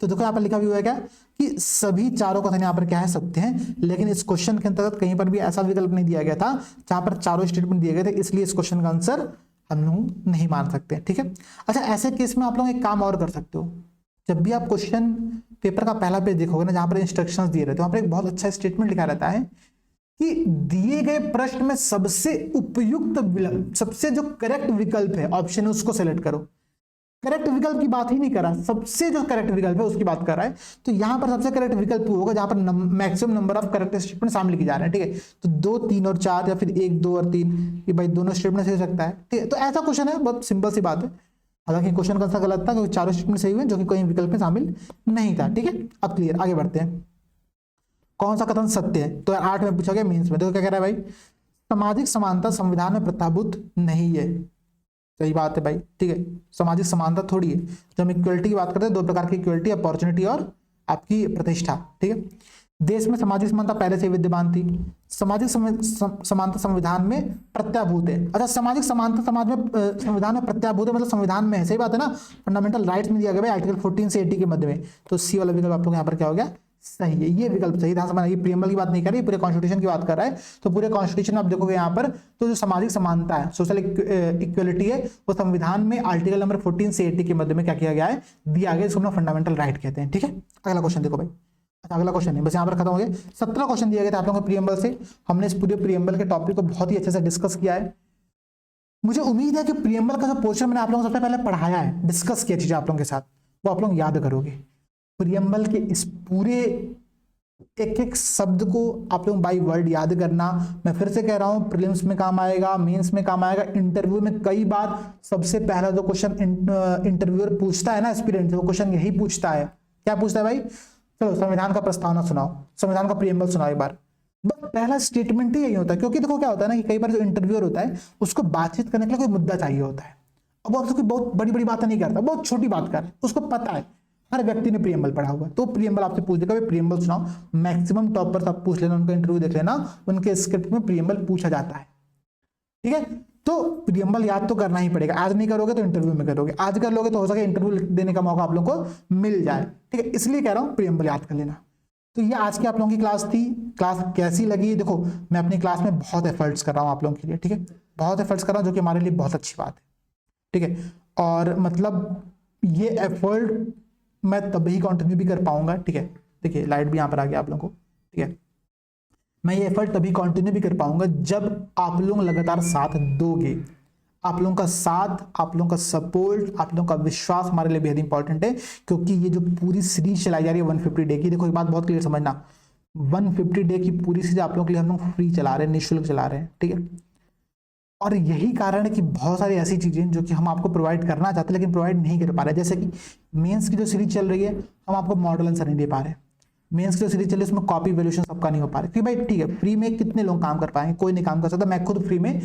तो देखो यहाँ पर लिखा भी हुआ है क्या कि सभी चारों कथन यहाँ पर क्या है, सत्य हैं, लेकिन इस क्वेश्चन के अंतर्गत कहीं पर भी ऐसा विकल्प नहीं दिया गया था जहां पर चारों स्टेटमेंट दिए गए थे, इसलिए इस क्वेश्चन का आंसर हम लोग नहीं मान सकते, ठीक है। अच्छा, ऐसे केस में आप लोग एक काम और कर सकते हो, जब भी आप क्वेश्चन पेपर का पहला पेज देखोगे ना, जहां पर इंस्ट्रक्शंस दिए रहते हैं, वहां पर एक बहुत अच्छा स्टेटमेंट लिखा रहता है कि दिए गए प्रश्न में सबसे उपयुक्त, सबसे जो करेक्ट विकल्प है ऑप्शन है उसको सेलेक्ट करो। करेक्ट विकल्प की बात ही नहीं कर रहा, सबसे जो करेक्ट विकल्प है उसकी बात कर रहा है। तो यहां पर सबसे करेक्ट विकल्प होगा जहां पर maximum number of correct statement शामिल किए जा रहे हैं, ठीक है। तो 2, 3 और 4 या फिर 1, 2 और 3, ये भाई दोनों स्टेटमेंट सही हो सकता है, ठीक है। तो ऐसा क्वेश्चन है, बहुत सिंपल सी बात है। हालांकि क्वेश्चन का गलत था क्योंकि चारों स्टेटमेंट सही हुए जो कि कोई विकल्प में शामिल नहीं था, ठीक है। अब क्लियर, आगे बढ़ते हैं। कौन सा कथन सत्य है, तो 8 में पूछा गया मेंस में। देखो क्या कह रहा है भाई, सामाजिक समानता संविधान में प्रस्तावित नहीं है, सही बात है भाई, ठीक है। सामाजिक समानता थोड़ी है, जब हम इक्वलिटी की बात करते हैं 2 प्रकार की इक्वलिटी, अपॉर्चुनिटी और आपकी प्रतिष्ठा, ठीक है। देश में सामाजिक समानता पहले से विद्यमान थी। सामाजिक समानता संविधान में प्रत्याभूत है। अच्छा, सामाजिक समानता समाज में संविधान में प्रत्याभूत है मतलब संविधान में है, सही बात है ना, फंडामेंटल राइट्स में दिया गया है आर्टिकल 14 से 80 के मध्य में। तो सी वाला विकल्प आप लोग यहाँ पर क्या हो गया, सही है, ये विकल्प सही था। ये प्रियम्बल की बात नहीं कर रही, पूरे कॉन्स्टिट्यूशन की बात कर रहा है। तो पूरे कॉन्स्टिट्यूशन में आप देखोगे यहाँ पर, तो जो सामाजिक समानता है, सोशल इक्वलिटी है, वो संविधान में आर्टिकल नंबर 14 से 80 के मध्य में क्या किया गया है, दिया गया, इसको हम फंडामेंटल राइट कहते हैं, ठीक है। अगला क्वेश्चन देखो भाई, अच्छा अगला क्वेश्चन है, बस यहाँ पर खत्म हो गया। 17 क्वेश्चन दिए गए थे आप लोगों को प्रियम्बल से। हमने इस पूरे प्रियम्बल के टॉपिक को बहुत ही अच्छे से डिस्कस किया है। मुझे उम्मीद है कि प्रियम्बल का जो पोर्शन मैंने आप लोगों को सबसे पहले पढ़ाया है, डिस्कस किया चीजें आप लोगों के साथ, वो आप लोग याद करोगे। प्रियम्बल के इस पूरे एक एक शब्द को आप लोग बाई वर्ड याद करना। मैं फिर से कह रहा हूं, प्रीलिम्स में काम आएगा, मेंस में काम आएगा, इंटरव्यू में कई बार सबसे पहला जो क्वेश्चन इंटरव्यूअर पूछता है ना एस्पिरेंट से, वो क्वेश्चन यही पूछता है। क्या पूछता है भाई? चलो संविधान का प्रस्तावना सुनाओ, संविधान का प्रीएम्बल सुनाओ एक बार। बस पहला स्टेटमेंट ही यही होता है, क्योंकि देखो क्या होता है ना कि कई बार जो इंटरव्यूअर होता है उसको बातचीत करने के लिए कोई मुद्दा चाहिए होता है। अब वो आपसे कोई बहुत बड़ी बड़ी बातें नहीं करता, बहुत छोटी बात कर, उसको पता है हर व्यक्ति ने प्रीएम्बल पढ़ा हुआ है, तो प्रीएम्बल आपसे पूछ देगा भाई प्रीएम्बल सुनाओ। मैक्सिमम टॉपर्स आप पूछ लेना, उनका इंटरव्यू देख लेना, उनके स्क्रिप्ट में प्रीएम्बल पूछा जाता है। ठीक है, तो प्रीएम्बल याद तो करना ही पड़ेगा। आज नहीं करोगे तो इंटरव्यू में करोगे, आज कर लोगे तो हो सके इंटरव्यू देने का मौका आप लोगों को मिल जाए। ठीक है, इसलिए कह रहा हूं प्रीएम्बल याद कर लेना। तो ये आज की आप लोगों की क्लास थी। क्लास कैसी लगी? देखो मैं अपनी क्लास में बहुत एफर्ट्स कर रहा हूँ आप लोगों के लिए। ठीक है, बहुत एफर्ट्स कर रहा हूँ, जो कि हमारे लिए बहुत अच्छी बात है। ठीक है, और मतलब ये एफर्ट मैं तभी कंटिन्यू भी कर पाऊंगा। ठीक है, देखिए लाइट भी यहाँ पर आ गया आप लोगों को। ठीक है, मैं ये एफर्ट तभी कंटिन्यू भी कर पाऊंगा जब आप लोग लगातार साथ दोगे। आप लोगों का साथ, आप लोगों का सपोर्ट, आप लोगों का विश्वास हमारे लिए बेहद इंपॉर्टेंट है, क्योंकि ये जो पूरी सीरीज चलाई जा रही है 150 डे की, देखो एक बात बहुत क्लियर समझना, 150 डे की पूरी सीरीज आप लोगों के लिए हम लोग फ्री चला रहे हैं, निःशुल्क चला रहे हैं। ठीक है, और यही कारण है कि बहुत सारी ऐसी चीजें जो कि हम आपको प्रोवाइड करना चाहते हैं लेकिन प्रोवाइड नहीं कर पा रहे। जैसे कि मेंस की जो सीरीज चल रही है, हम आपको मॉडल आंसर नहीं दे पा रहे। मेंस की जो सीरीज चल रही है उसमें कॉपी वैल्यूएशन सबका नहीं हो पा रहा, क्योंकि भाई ठीक है फ्री में कितने लोग काम कर पाएंगे? कोई नहीं काम कर सकता। मैं खुद फ्री में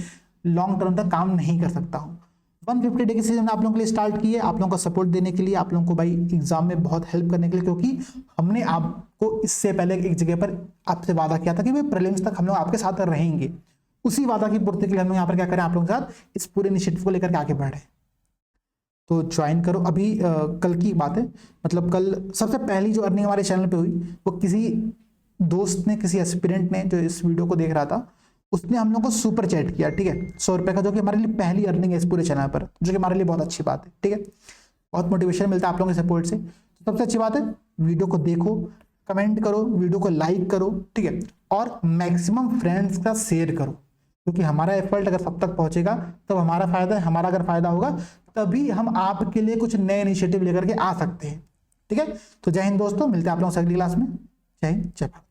लॉन्ग टर्म तक काम नहीं कर सकता हूँ। 150 डे की सीरीज आप लोगों के लिए स्टार्ट की है, आप लोगों को सपोर्ट देने के लिए, आप लोगों को भाई एग्जाम में बहुत हेल्प करने के लिए, क्योंकि हमने आपको इससे पहले एक जगह पर आपसे वादा किया था कि भाई प्रीलिम्स तक हम लोग आपके साथ रहेंगे। उसी वादा की पूर्ति के लिए हम लोग यहाँ पर क्या करें, आप लोगों के साथ इस पूरे इनिशिएटिव को लेकर के आगे बढ़े। तो ज्वाइन करो अभी। कल की बात है, मतलब कल सबसे पहली जो अर्निंग हमारे चैनल पे हुई वो किसी दोस्त ने, किसी एस्पिरेंट ने जो इस वीडियो को देख रहा था, उसने हम लोग को सुपर चैट किया। ठीक है, 100 रुपए का, जो कि हमारे लिए पहली अर्निंग है इस पूरे चैनल पर, जो कि हमारे लिए बहुत अच्छी बात है। ठीक है, बहुत मोटिवेशन मिलता है आप लोगों के सपोर्ट से। तो सबसे अच्छी बात है, वीडियो को देखो, कमेंट करो, वीडियो को लाइक करो। ठीक है, और मैक्सिमम फ्रेंड्स का शेयर करो, क्योंकि हमारा एफर्ट अगर सब तक पहुंचेगा तब हमारा फायदा है। हमारा अगर फायदा होगा तभी हम आपके लिए कुछ नए इनिशिएटिव लेकर के आ सकते हैं। ठीक है, तो जय हिंद दोस्तों, मिलते हैं आप लोगों से अगली क्लास में। जय हिंद, जय भारत।